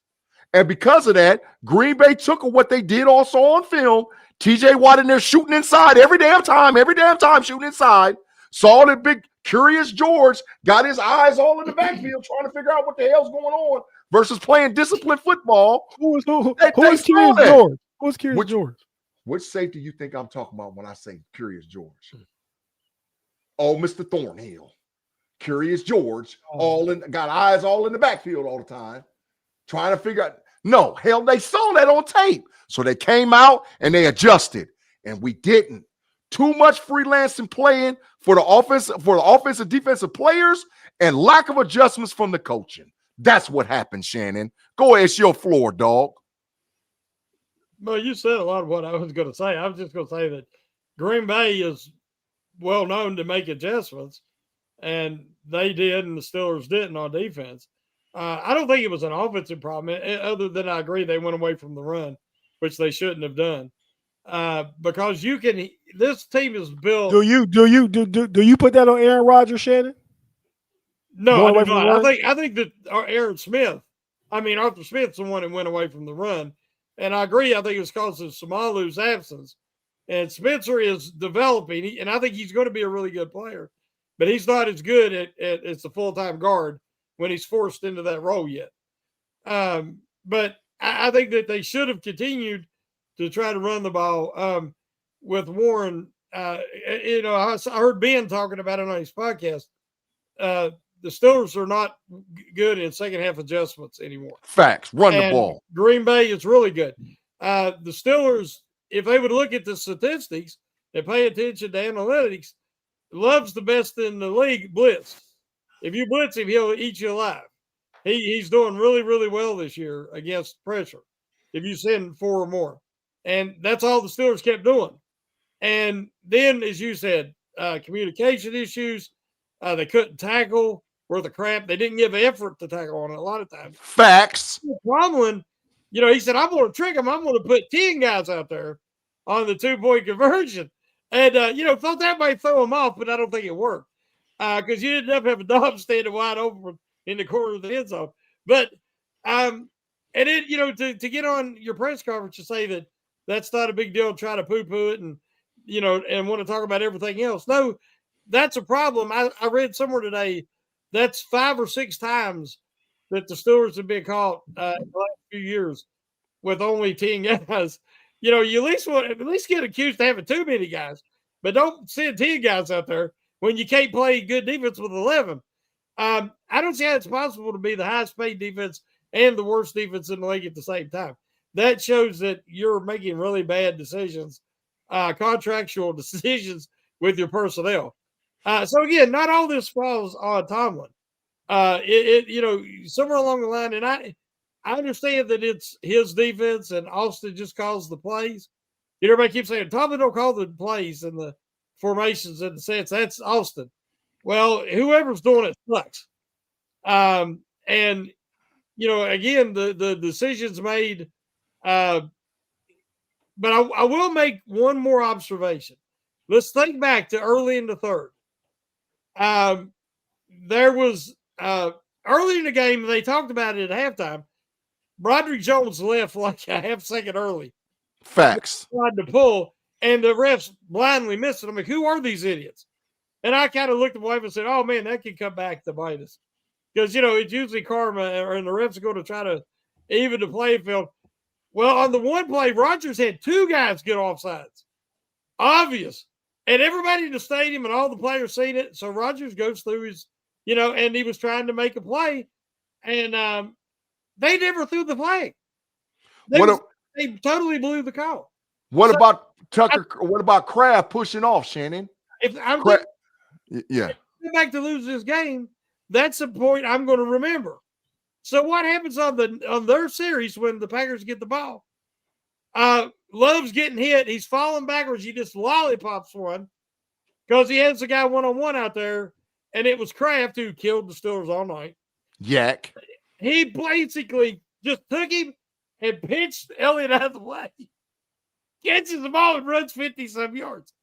And because of that, Green Bay took what they did also on film. TJ Watt in there shooting inside every damn time shooting inside. Saw the big Curious George, got his eyes all in the backfield trying to figure out what the hell's going on versus playing disciplined football. Who is Curious George? Who's Curious George? Which safety you think I'm talking about when I say Curious George? Oh, Mr. Thornhill. Curious George, got eyes all in the backfield all the time, trying to figure out. No, hell, they saw that on tape. So they came out and they adjusted, and we didn't. Too much freelancing playing for the offensive defensive players and lack of adjustments from the coaching. That's what happened, Shannon. Go ahead, it's your floor, dog. Well, you said a lot of what I was going to say. I was just going to say that Green Bay is well known to make adjustments, and they did, and the Steelers didn't on defense. I don't think it was an offensive problem, other than I agree they went away from the run, which they shouldn't have done. Because this team is built. Do you put that on Aaron Rodgers, Shannon? No, I do not. I think that Arthur Smith's the one that went away from the run. And I agree. I think it was because of Samalu's absence. And Spencer is developing, and I think he's going to be a really good player. But he's not as good as the full-time guard when he's forced into that role yet. But I think that they should have continued to try to run the ball with Warren. I heard Ben talking about it on his podcast. The Steelers are not good in second half adjustments anymore. Facts. Run the ball. Green Bay is really good. The Steelers, if they would look at the statistics and pay attention to analytics, Love's the best in the league blitz. If you blitz him, he'll eat you alive. He's doing really, really well this year against pressure. If you send 4 or more. And that's all the Steelers kept doing. And then, as you said, communication issues. They couldn't tackle worth of crap. They didn't give effort to tackle on it a lot of times. Facts. Tomlin, he said, I'm going to trick him. I'm going to put 10 guys out there on the 2-point conversion. And, thought that might throw him off, but I don't think it worked. Because you ended up having Dobbs standing wide open in the corner of the end zone. But, and then, to get on your press conference to say that that's not a big deal, try to poo-poo it and, and want to talk about everything else. No, that's a problem. I read somewhere today that's 5 or 6 times that the Steelers have been caught in the last few years with only 10 guys. You at least get accused of having too many guys, but don't send 10 guys out there when you can't play good defense with 11. I don't see how it's possible to be the highest paid defense and the worst defense in the league at the same time. That shows that you're making really bad decisions, contractual decisions with your personnel. So again, not all this falls on Tomlin. Somewhere along the line, and I understand that it's his defense and Austin just calls the plays. Everybody keeps saying Tomlin don't call the plays and the formations and the sets. That's Austin. Well, whoever's doing it sucks. Again, the decisions made. But I will make one more observation. Let's think back to early in the third. There was early in the game, they talked about it at halftime. Broderick Jones left like a half second early. Facts. Tried to pull, and the refs blindly missed it. I'm like, who are these idiots? And I kind of looked at my wife and said, oh, man, that could come back to bite us. Because, it's usually karma, and the refs are going to try to even the playing field. Well, on the one play, Rodgers had 2 guys get offsides. Obvious. And everybody in the stadium and all the players seen it. So Rodgers goes through his, and he was trying to make a play. And they never threw the flag. They totally blew the call. What about Tucker? What about Kraft pushing off, Shannon? If I'm back to lose this game, that's the point I'm going to remember. So what happens on their series when the Packers get the ball? Love's getting hit. He's falling backwards. He just lollipops one because he has a guy one-on-one out there, and it was Kraft who killed the Steelers all night. Yak. He basically just took him and pitched Elliott out of the way. Catches the ball and runs 50-some yards.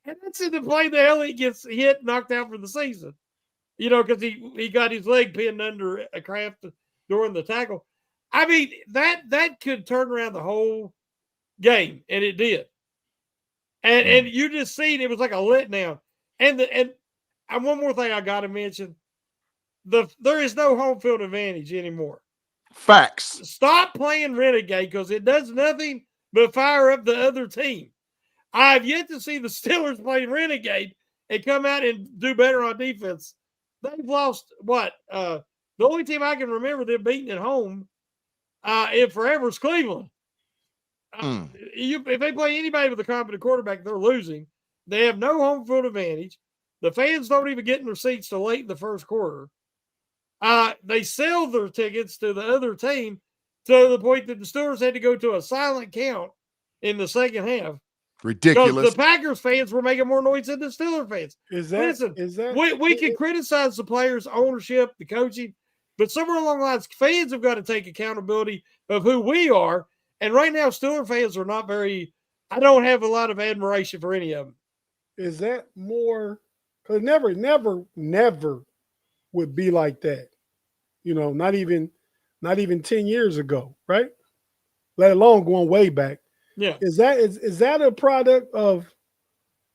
And that's in the play that Elliott gets hit, knocked out for the season. Because he got his leg pinned under a Kraft during the tackle. I mean, that could turn around the whole game, and it did. And you just seen it was like a letdown. And one more thing I got to mention: there is no home field advantage anymore. Facts. Stop playing renegade because it does nothing but fire up the other team. I've yet to see the Steelers play Renegade and come out and do better on defense. They've lost what? The only team I can remember them beating at home in forever is Cleveland. If they play anybody with a competent quarterback, they're losing. They have no home field advantage. The fans don't even get in their seats till late in the first quarter. They sell their tickets to the other team to the point that the Steelers had to go to a silent count in the second half. Ridiculous. The Packers fans were making more noise than the Steelers fans. We can criticize the players' ownership, the coaching, but somewhere along the lines, fans have got to take accountability of who we are. And right now, Steelers fans are not very. I don't have a lot of admiration for any of them. Is that more? Because never would be like that. You know, not even 10 years ago, right? Let alone going way back. Yeah. Is that a product of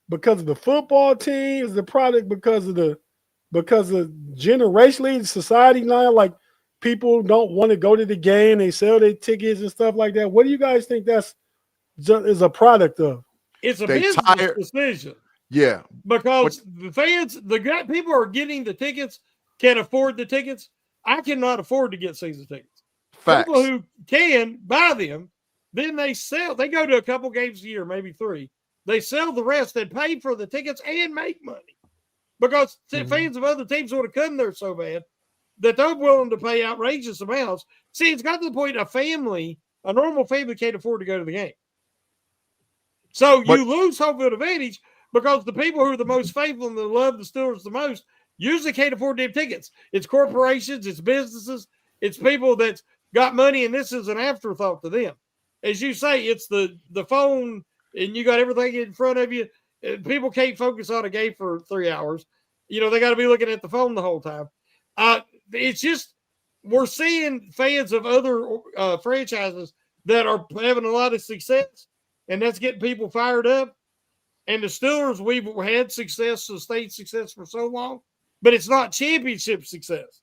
because of the football team? Is the product because of generationally society now? Like people don't want to go to the game, they sell their tickets and stuff like that. What do you guys think is a product of? It's a business decision. Yeah. Because the fans, people are getting the tickets, can afford the tickets. I cannot afford to get season tickets. Facts. People who can buy them, then they sell. They go to a couple games a year, maybe 3. They sell the rest and pay for the tickets and make money. Because fans of other teams would have come there so bad that they're willing to pay outrageous amounts. See, it's got to the point a normal family can't afford to go to the game. So you lose home field advantage because the people who are the most faithful and that love the Steelers the most usually can't afford them tickets. It's corporations, it's businesses, it's people that's got money, and this is an afterthought to them. As you say, it's the phone, and you got everything in front of you. People can't focus on a game for 3 hours. You know, they got to be looking at the phone the whole time. It's just we're seeing fans of other franchises that are having a lot of success, and that's getting people fired up. And the Steelers, we've had success, sustained success for so long, but it's not championship success.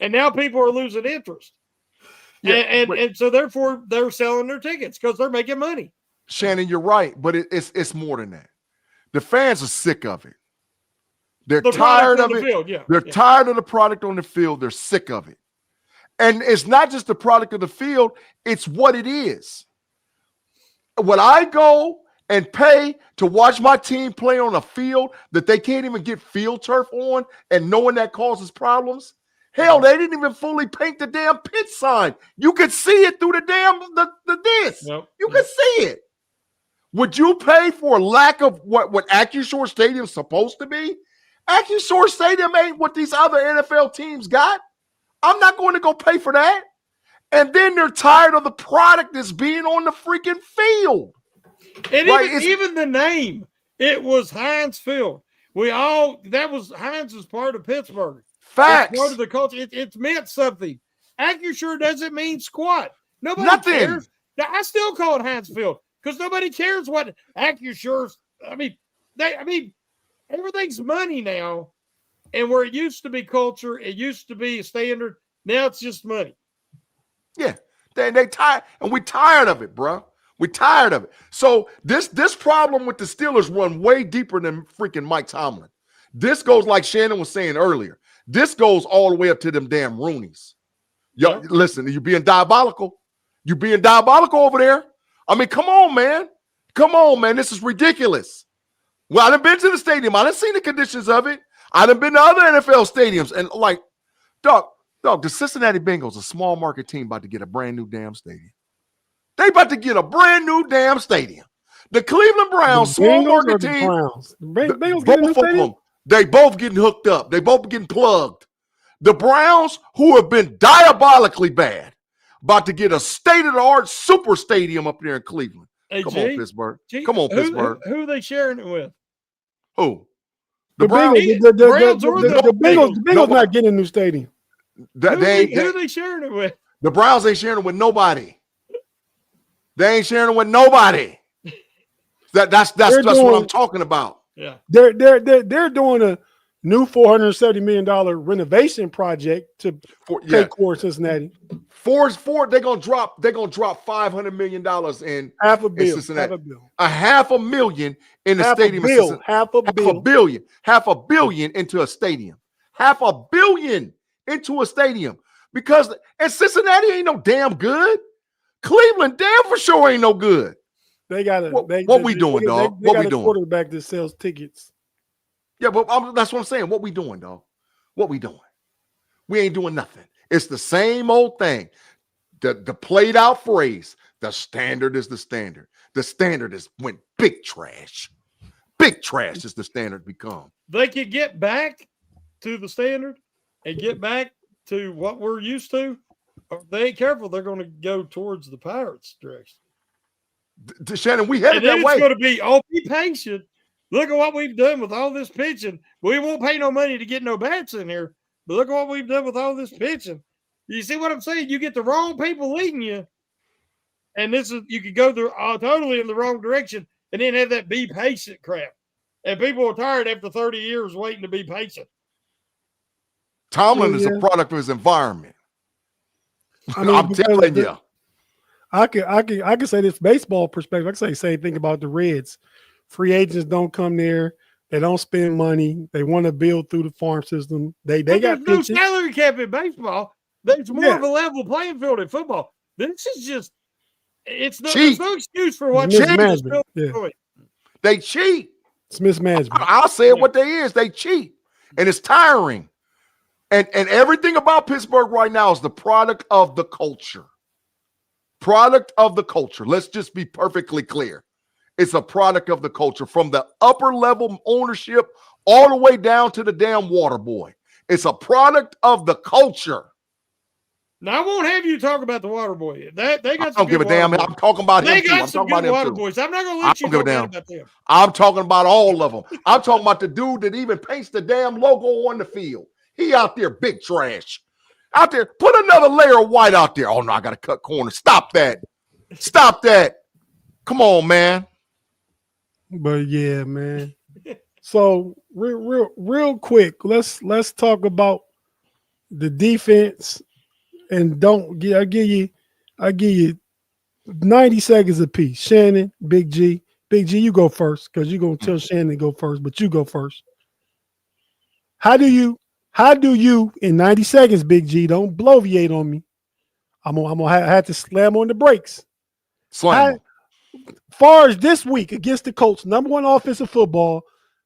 And now people are losing interest. Yeah, and so therefore they're selling their tickets because they're making money. Shannon, you're right, but it's more than that. The fans are sick of it. They're tired of it. They're tired of the product on the field. They're sick of it. And it's not just the product of the field, it's what it is. When I go and pay to watch my team play on a field that they can't even get field turf on and knowing that causes problems, hell, they didn't even fully paint the damn pit sign. You could see it through the damn the disc. You could see it. Would you pay for a lack of what AccuShore Stadium's supposed to be? AccuShore Stadium ain't what these other NFL teams got. I'm not going to go pay for that. And then they're tired of the product that's being on the freaking field. And even the name, it was Heinz Field. Heinz is part of Pittsburgh. Facts. It's part of the culture. It meant something. AccuSure doesn't mean squat. Nobody cares. I still call it Heinz Field because nobody cares what AccuSure's. I mean, everything's money now, and where it used to be culture, it used to be a standard. Now it's just money. Yeah, they tired, and we're tired of it, bro. We're tired of it. So this problem with the Steelers run way deeper than freaking Mike Tomlin. This goes like Shannon was saying earlier. This goes all the way up to them damn Roonies. Yo, listen, you're being diabolical. You're being diabolical over there. I mean, come on, man. Come on, man. This is ridiculous. Well, I done been to the stadium. I done seen the conditions of it. I done been to other NFL stadiums. And like, dog, the Cincinnati Bengals, a small market team, about to get a brand new damn stadium. They about to get a brand new damn stadium. The Cleveland Browns, small market team. Bengals getting a new stadium? They both getting hooked up. They both getting plugged. The Browns, who have been diabolically bad, about to get a state-of-the-art super stadium up there in Cleveland. Hey, Come on, Pittsburgh. Come on, Pittsburgh. Who are they sharing it with? Who? The Browns. The Bengals not getting a new stadium. Who are they sharing it with? The Browns ain't sharing it with nobody. They ain't sharing it with nobody. That's what I'm talking about. Yeah, they're doing new $470 million renovation project to pay core Cincinnati. Ford, they're gonna drop $500 million in half a bill. Cincinnati. Half a bill. $500,000 in the stadium. Half a billion. $500 million into a stadium. $500 million into a stadium. Because and Cincinnati ain't no damn good. Cleveland damn for sure ain't no good. They got a what we doing, dog? What we doing? Quarterback that sells tickets. Yeah, but that's what I'm saying. What we doing, dog? What we doing? We ain't doing nothing. It's the same old thing. The played out phrase. The standard is the standard. The standard went big trash. Big trash is the standard become. They could get back to the standard and get back to what we're used to. Or if they ain't careful, they're going to go towards the Pirates direction. Shannon, we headed that way. It's going to be, be patient. Look at what we've done with all this pitching. We won't pay no money to get no bats in here, but look at what we've done with all this pitching. You see what I'm saying? You get the wrong people leading you, and you could go totally in the wrong direction, and then have that be patient crap. And people are tired after 30 years waiting to be patient. Tomlin is a product of his environment. I mean, I'm telling you. I could say this baseball perspective. I could say the same thing about the Reds. Free agents don't come there. They don't spend money. They want to build through the farm system. They got no salary cap in baseball. There's more of a level playing field in football. This is just there's no excuse for what mismanagement. They cheat. It's mismanagement. I'll say it what they is. They cheat. And it's tiring. And everything about Pittsburgh right now is the product of the culture. Product of the culture. Let's just be perfectly clear. It's a product of the culture from the upper level ownership all the way down to the damn water boy. It's a product of the culture. Now, I won't have you talk about the water boy. They got I don't give a damn. I'm talking about him too. I'm talking about water boys. I'm not going to let you talk about them. I'm talking about all of them. I'm talking about the dude that even paints the damn logo on the field. He out there big trash. Out there, put another layer of white out there. Oh, no, I got to cut corners. Stop that. Stop that. Come on, man. But, yeah, man. So, real quick, let's talk about the defense. And I give you 90 seconds apiece. Shannon, Big-G. Big-G, you go first because you're going to tell Shannon to go first, but you go first. How do you in 90 seconds, Big-G, don't bloviate on me. I'm gonna have to slam on the brakes. Slam. Far as this week against the Colts, #1 offensive football,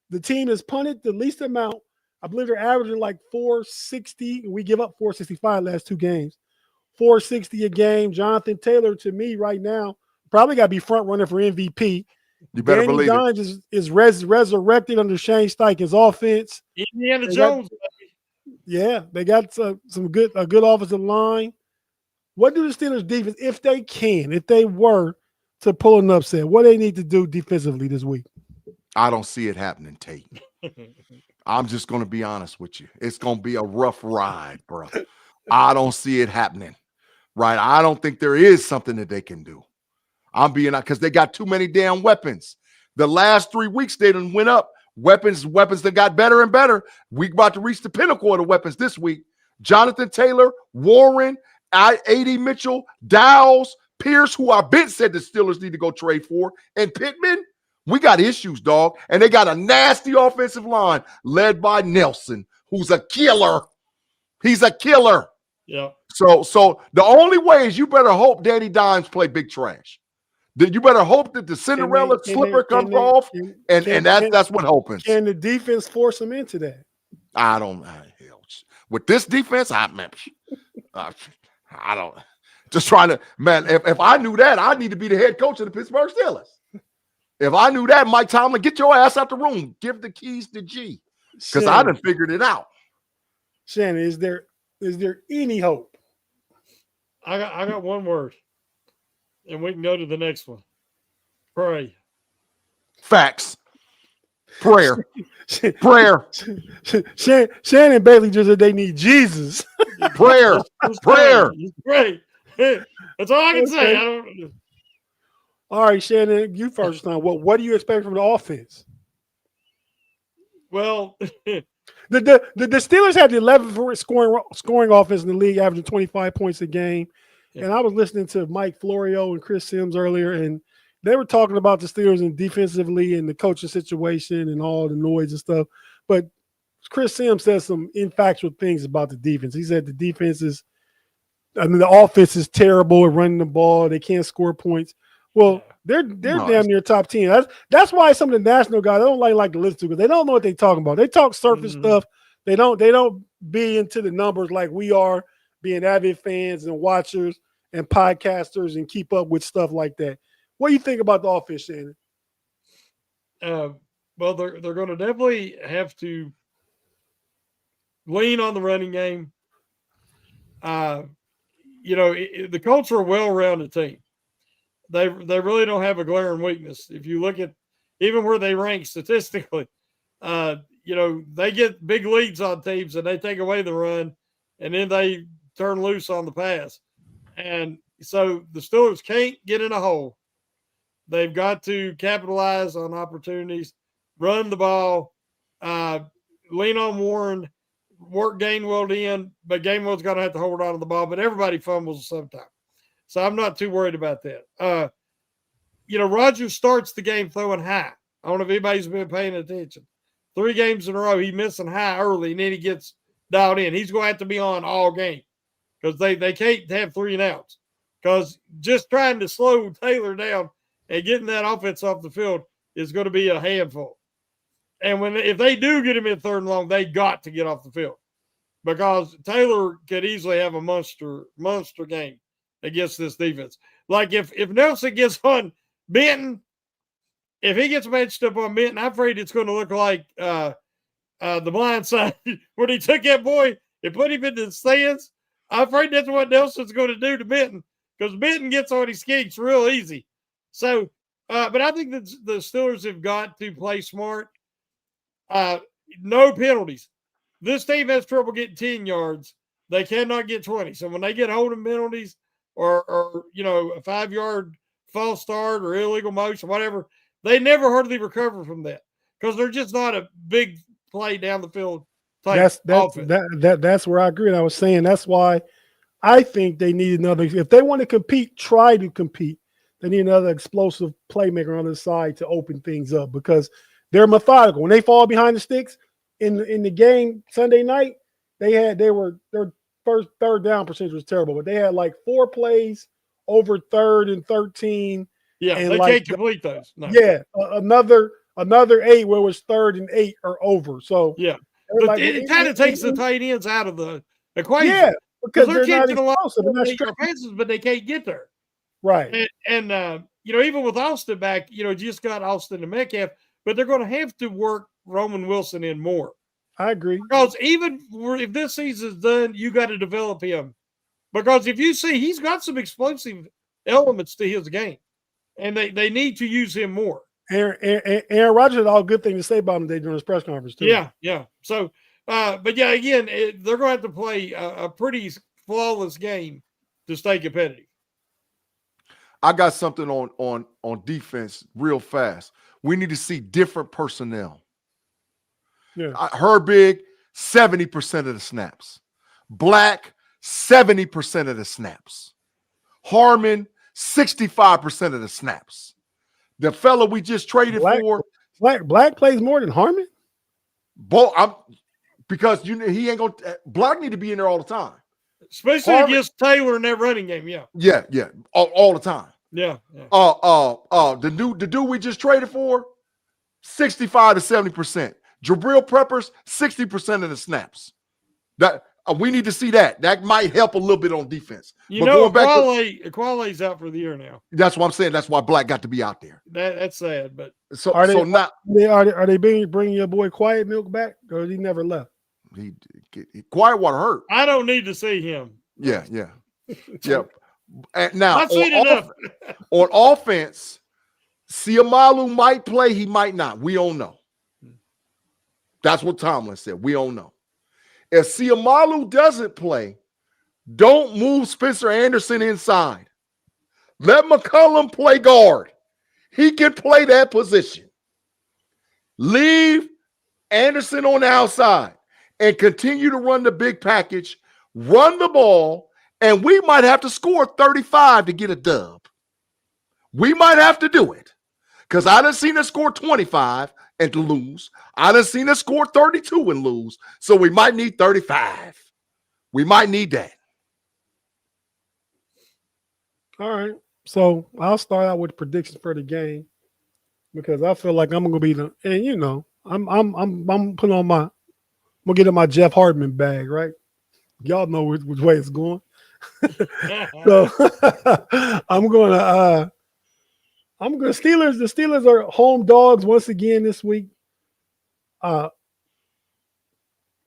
the team has punted the least amount. I believe they're averaging like 460. We give up 465 last 2 games. 460 a game. Jonathan Taylor, to me right now, probably got to be front runner for MVP. You better Danny believe Dimes is resurrected under Shane Steichen's offense. Indiana Jones. They got a good offensive line. What do the Steelers defense, if they were to pull an upset, what they need to do defensively this week? I don't see it happening, Tate. I'm just going to be honest with you. It's going to be a rough ride, bro. I don't see it happening, right? I don't think there is something that they can do. I'm being honest because they got too many damn weapons. The last 3 weeks, they done went up. Weapons that got better and better. We about to reach the pinnacle of the weapons this week. Jonathan Taylor, Warren, A.D. Mitchell, Dowles, Pierce, who I've been said the Steelers need to go trade for, and Pittman. We got issues, dog. And they got a nasty offensive line led by Nelson, who's a killer. He's a killer. Yeah. So the only way is you better hope Danny Dimes play big trash. You better hope that the Cinderella slipper comes off, and that's what happens. Can the defense force them into that? I don't. With this defense, I don't. Just trying to, man. If I knew that, I need to be the head coach of the Pittsburgh Steelers. If I knew that, Mike Tomlin, get your ass out the room. Give the keys to G, because I done figured it out. Shannon, is there any hope? I got one word, and we can go to the next one. Pray. Facts. Prayer. Prayer. Shannon basically just said they need Jesus. Prayer. Prayer. Pray. That's all I can say. All right, Shannon, you first time. What do you expect from the offense? Well, the Steelers had the 11th scoring offense in the league, averaging 25 points a game. Yeah. And I was listening to Mike Florio and Chris Sims earlier, and they were talking about the Steelers and defensively and the coaching situation and all the noise and stuff. But Chris Sims said some infactual things about the defense. He said the defense is, the offense is terrible at running the ball. They can't score points. Well, they're damn near top 10. That's why some of the national guys I don't like to listen to, because they don't know what they're talking about. They talk surface stuff. They don't be into the numbers like we are, being avid fans and watchers and podcasters and keep up with stuff like that. What do you think about the offense, Shannon? Well, they're going to definitely have to lean on the running game. The Colts are a well-rounded team. They really don't have a glaring weakness. If you look at even where they rank statistically, they get big leads on teams and they take away the run, and then they turn loose on the pass. And so the Steelers can't get in a hole. They've got to capitalize on opportunities, run the ball, lean on Warren, work Gainwell in, but Gainwell's going to have to hold on to the ball. But everybody fumbles sometimes. So I'm not too worried about that. Rodgers starts the game throwing high. I don't know if anybody's been paying attention. 3 games in a row, he's missing high early, and then he gets dialed in. He's going to have to be on all game because they can't have 3 and outs, because just trying to slow Taylor down and getting that offense off the field is going to be a handful. And if they do get him in 3rd and long, they got to get off the field, because Taylor could easily have a monster game against this defense. Like if Nelson gets on Benton, if he gets matched up on Benton, I'm afraid it's going to look like the Blind Side when he took that boy and put him into the stands. I'm afraid that's what Nelson's going to do to Benton, because Benton gets on his skates real easy. So, but I think that the Steelers have got to play smart. No penalties. This team has trouble getting 10 yards. They cannot get 20. So when they get holding penalties or a 5-yard false start or illegal motion, whatever, they never hardly recover from that, because they're just not a big play down the field type offense. That's where I agree. And I was saying that's why I think they need another. If they want to compete, try to compete. They need another explosive playmaker on the side to open things up, because they're methodical. When they fall behind the sticks in the game Sunday night, their 3rd down percentage was terrible, but they had like 4 plays over 3rd and 13. Yeah, and they can't complete those. No. Yeah, another 8 where it was 3rd and 8 or over. So yeah, but it kind of takes the tight ends out of the equation. Yeah, because they're catching not a lot of passes, but they can't get there. Right. And even with Austin back, just got Austin and Metcalf, but they're going to have to work Roman Wilson in more. I agree. Because even if this season's done, you got to develop him. Because if you see, he's got some explosive elements to his game, and they need to use him more. Aaron Rodgers had all good things to say about him during his press conference too. Yeah. So, but yeah, again, they're going to have to play a pretty flawless game to stay competitive. I got something on defense real fast. We need to see different personnel. Yeah. Herbig, 70% of the snaps. Black, 70% of the snaps. Harmon, 65% of the snaps. The fella we just traded for. Black plays more than Harmon? Because he ain't going to. Black need to be in there all the time. Especially against Taylor in that running game, yeah. Yeah. All the time. Yeah. The dude we just traded for, 65 to 70%. Jabril Peppers, 60% of the snaps. That we need to see that. That might help a little bit on defense. Equale's out for the year now. That's what I'm saying. That's why Black got to be out there. That's sad, but are they bringing your boy Quiet Milk back, or he never left? He Quiet Water hurt. I don't need to see him. Yeah. And now on offense, Siamalu might play, he might not. We don't know. That's what Tomlin said. We don't know. If Siamalu doesn't play, don't move Spencer Anderson inside. Let McCollum play guard. He can play that position. Leave Anderson on the outside and continue to run the big package, run the ball, and we might have to score 35 to get a dub. We might have to do it because I done seen us score 25 and lose. I done seen us score 32 and lose. So we might need 35. We might need that. All right. So I'll start out with predictions for the game because I feel like I'm gonna be the, and you know, I'm putting on I'm gonna get in my Jeff Hartman bag, right? Y'all know which way it's going. So I'm gonna Steelers. The Steelers are home dogs once again this week. Under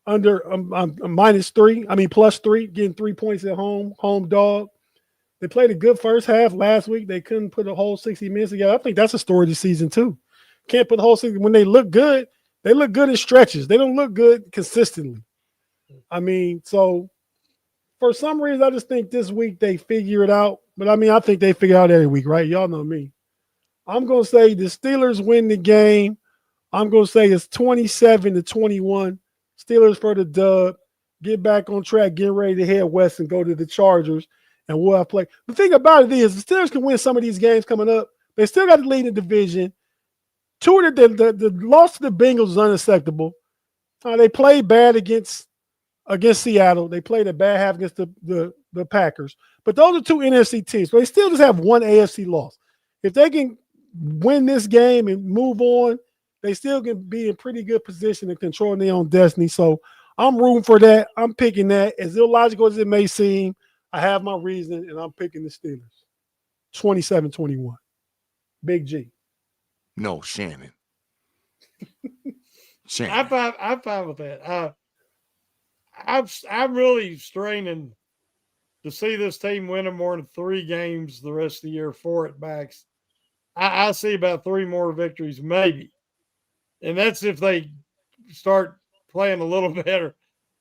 +3. Getting 3 points at home. Home dog. They played a good first half last week. They couldn't put a whole 60 minutes together. I think that's a story this season too. Can't put the whole 60. When they look good, they look good in stretches. They don't look good consistently. I mean, so for some reason, I just think this week they figure it out. But I mean, I think they figure it out every week, right? Y'all know me. I'm going to say the Steelers win the game. I'm going to say it's 27-21. Steelers for the dub. Get back on track, get ready to head west and go to the Chargers. And we'll have play. The thing about it is the Steelers can win some of these games coming up. They still got to lead the division. The loss to the Bengals is unacceptable. They played bad against Seattle. They played a bad half against the Packers. But those are two NFC teams. So they still just have one AFC loss. If they can win this game and move on, they still can be in pretty good position and controlling their own destiny. So I'm rooting for that. I'm picking that. As illogical as it may seem, I have my reason, and I'm picking the Steelers. 27-21. Big G. No, Shannon. Shannon. I'm fine with that. I'm really straining to see this team winning more than 3 games the rest of the year, 4 at backs. I see about 3 more victories, maybe. And that's if they start playing a little better.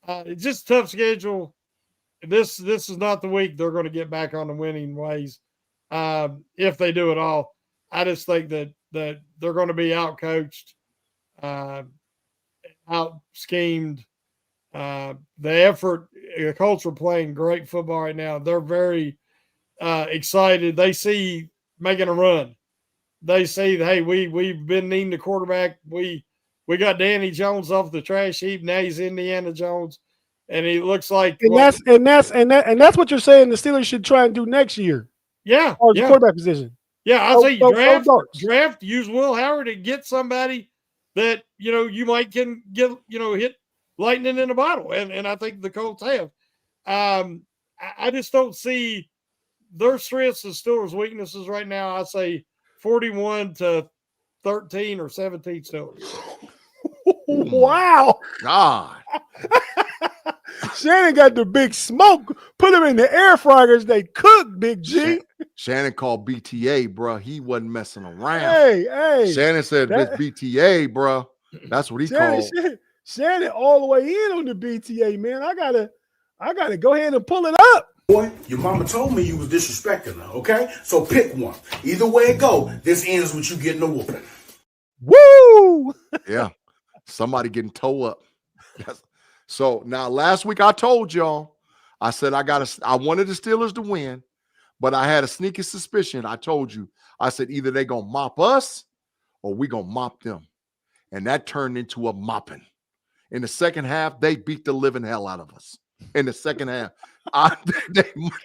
It's just a tough schedule. This is not the week they're going to get back on the winning ways. If they do it all, I just think that they're going to be out-coached, out-schemed. The effort, the culture playing great football right now. They're very excited. They see making a run. They see, hey, we've been needing the quarterback. We got Danny Jones off the trash heap. Now he's Indiana Jones. And he looks like that's what you're saying the Steelers should try and do next year. Yeah. Or the quarterback position. Yeah, I'll say draft, use Will Howard and get somebody that you might can get hit lightning in a bottle. And I think the Colts have. I just don't see their strengths and Steelers' weaknesses right now. I say 41-13 or 17 Steelers. Wow. God. Shannon got the big smoke. Put them in the air fryers. They cook, Big G. Shannon called BTA, bro. He wasn't messing around. Hey. Shannon said, "This BTA, bro." That's what he called. Shannon all the way in on the BTA, man. I gotta go ahead and pull it up. Boy, your mama told me you was disrespecting her, okay? So pick one. Either way it go, this ends with you getting a whooping. Woo! Yeah. Somebody getting toe up. So now last week I told y'all, I said I wanted the Steelers to win, but I had a sneaky suspicion. I told you, I said either they gonna mop us or we gonna mop them. And that turned into a mopping. In the second half, they beat the living hell out of us. In the second half,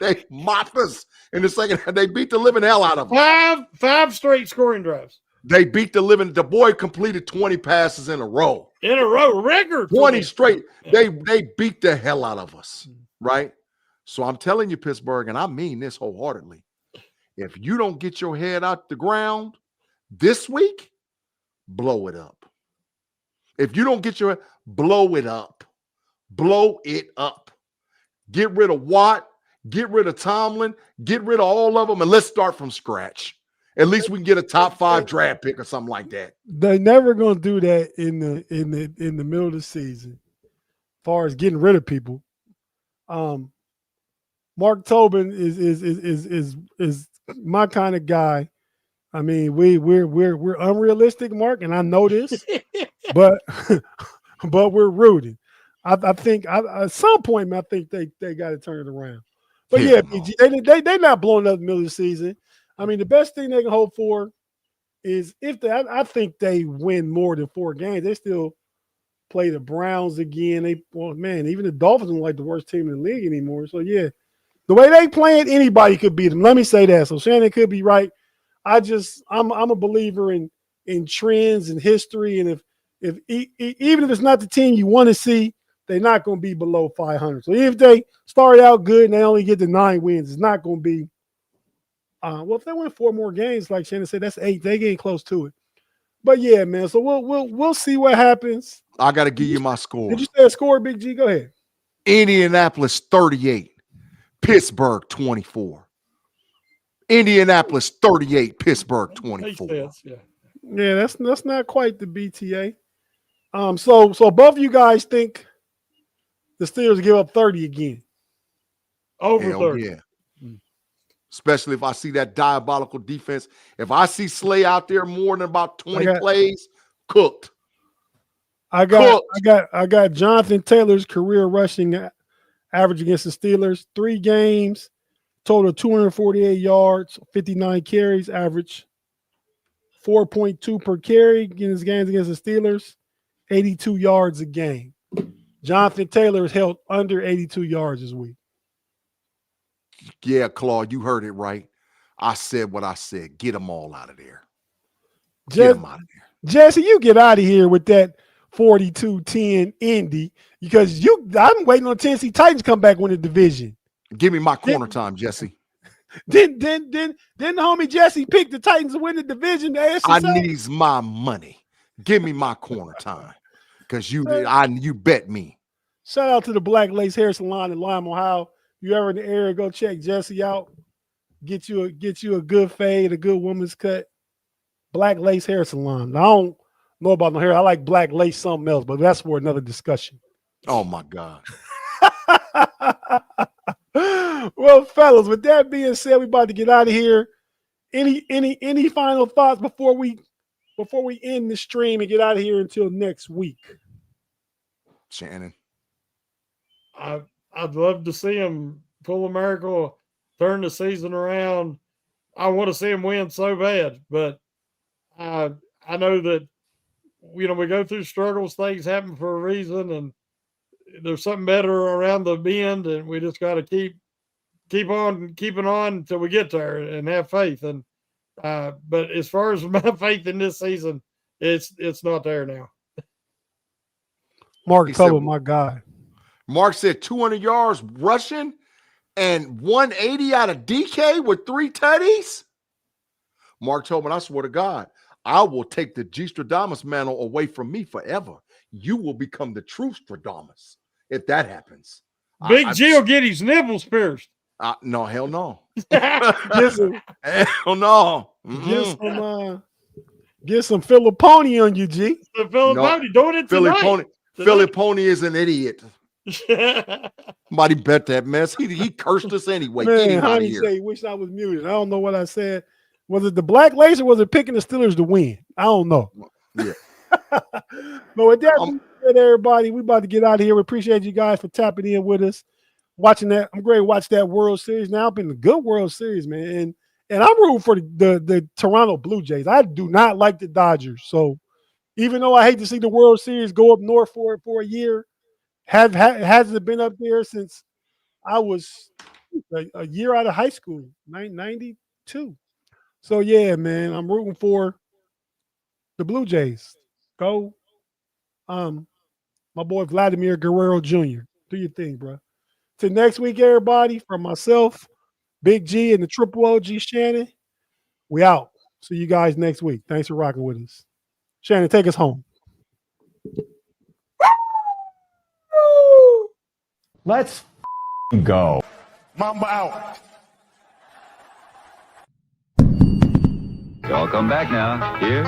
they mopped us. In the second half, they beat the living hell out of us. Five straight scoring drives. They beat the boy completed 20 passes in a row. Record. 20 straight. They beat the hell out of us, right? So I'm telling you, Pittsburgh, and I mean this wholeheartedly. If you don't get your head out the ground this week, blow it up. If you don't get your head, blow it up. Blow it up. Get rid of Watt. Get rid of Tomlin. Get rid of all of them, and let's start from scratch. At least we can get a top 5 draft pick or something like that. They're never gonna do that in the middle of the season. As far as getting rid of people, Mark Tobin is my kind of guy. I mean, we're unrealistic, Mark, and I know this. but we're rooting. I think at some point, man, I think they got to turn it around. But yeah, PG, they not blowing up the middle of the season. I mean, the best thing they can hope for is I think they win more than 4 games. They still play the Browns again. Even the Dolphins aren't like the worst team in the league anymore. So yeah, the way they playing, anybody could beat them. Let me say that. So Shannon could be right. I'm a believer in trends and history, and if even if it's not the team you want to see, they're not going to be below 500. So if they start out good and they only get to 9 wins, it's not going to be. If they win 4 more games, like Shannon said, that's 8. They getting close to it. But yeah, man. So we'll see what happens. I got to give you my score. Did you say a score, Big G? Go ahead. Indianapolis 38, Pittsburgh 24. Indianapolis 38, Pittsburgh 24. Yeah, that's not quite the BTA. So both of you guys think the Steelers give up 30 again. Over Hell 30. Yeah. Especially if I see that diabolical defense. If I see Slay out there more than about 20 plays, cooked. I got Jonathan Taylor's career rushing average against the Steelers. 3 games, total 248 yards, 59 carries, average 4.2 per carry in his games against the Steelers, 82 yards a game. Jonathan Taylor has held under 82 yards this week. Yeah, Claude, you heard it right. I said what I said. Get them all out of there. Get them out of there. Jesse, you get out of here with that 42-10 Indy because I'm waiting on Tennessee Titans come back win the division. Give me my corner time, Jesse. Then the homie Jesse picked the Titans to win the division. I needs my money. Give me my corner time because you bet me. Shout out to the Black Lace Hair Salon in Lime, Ohio. If you ever in the area, go check Jesse out. Get you a good fade, a good woman's cut. Black Lace Hair Salon. I don't know about no hair. I like black lace something else, but that's for another discussion. Oh my God. Well, fellas, with that being said, we about to get out of here. Any final thoughts before we end the stream and get out of here until next week? Shannon. I'd love to see him pull a miracle, turn the season around. I want to see him win so bad, but I know that we go through struggles, things happen for a reason, and there's something better around the bend, and we just got to keep on keeping on until we get there and have faith. And but as far as my faith in this season, it's not there now. Mark Tubman, my guy. Mark said 200 yards rushing and 180 out of DK with 3 tutties. Mark told me, I swear to God, I will take the G. Stradamus mantle away from me forever. You will become the true Stradamus if that happens. Big G will get his nipples pierced. No, hell no. Hell no. Get some Filipponi on you, G. The Filipponi doing it tonight. Filipponi is an idiot. Somebody bet that mess. He cursed us anyway. Man, honey say he wish I was muted. I don't know what I said. Was it the Black Lace or was it picking the Steelers to win? I don't know. Yeah. But with that being said, everybody, we about to get out of here. We appreciate you guys for tapping in with us, watching that. I'm great to watch that World Series. Now it's been a good World Series, man. And I'm rooting for the Toronto Blue Jays. I do not like the Dodgers. So even though I hate to see the World Series go up north for a year, hasn't been up there since I was a year out of high school, 92. So yeah, man, I'm rooting for the Blue Jays. Go, my boy Vladimir Guerrero Jr. Do your thing, bro. Till next week, everybody. From myself, Big G, and the Triple OG Shannon, we out. See you guys next week. Thanks for rocking with us. Shannon, take us home. Let's go. Mamba out. Y'all come back now. Here.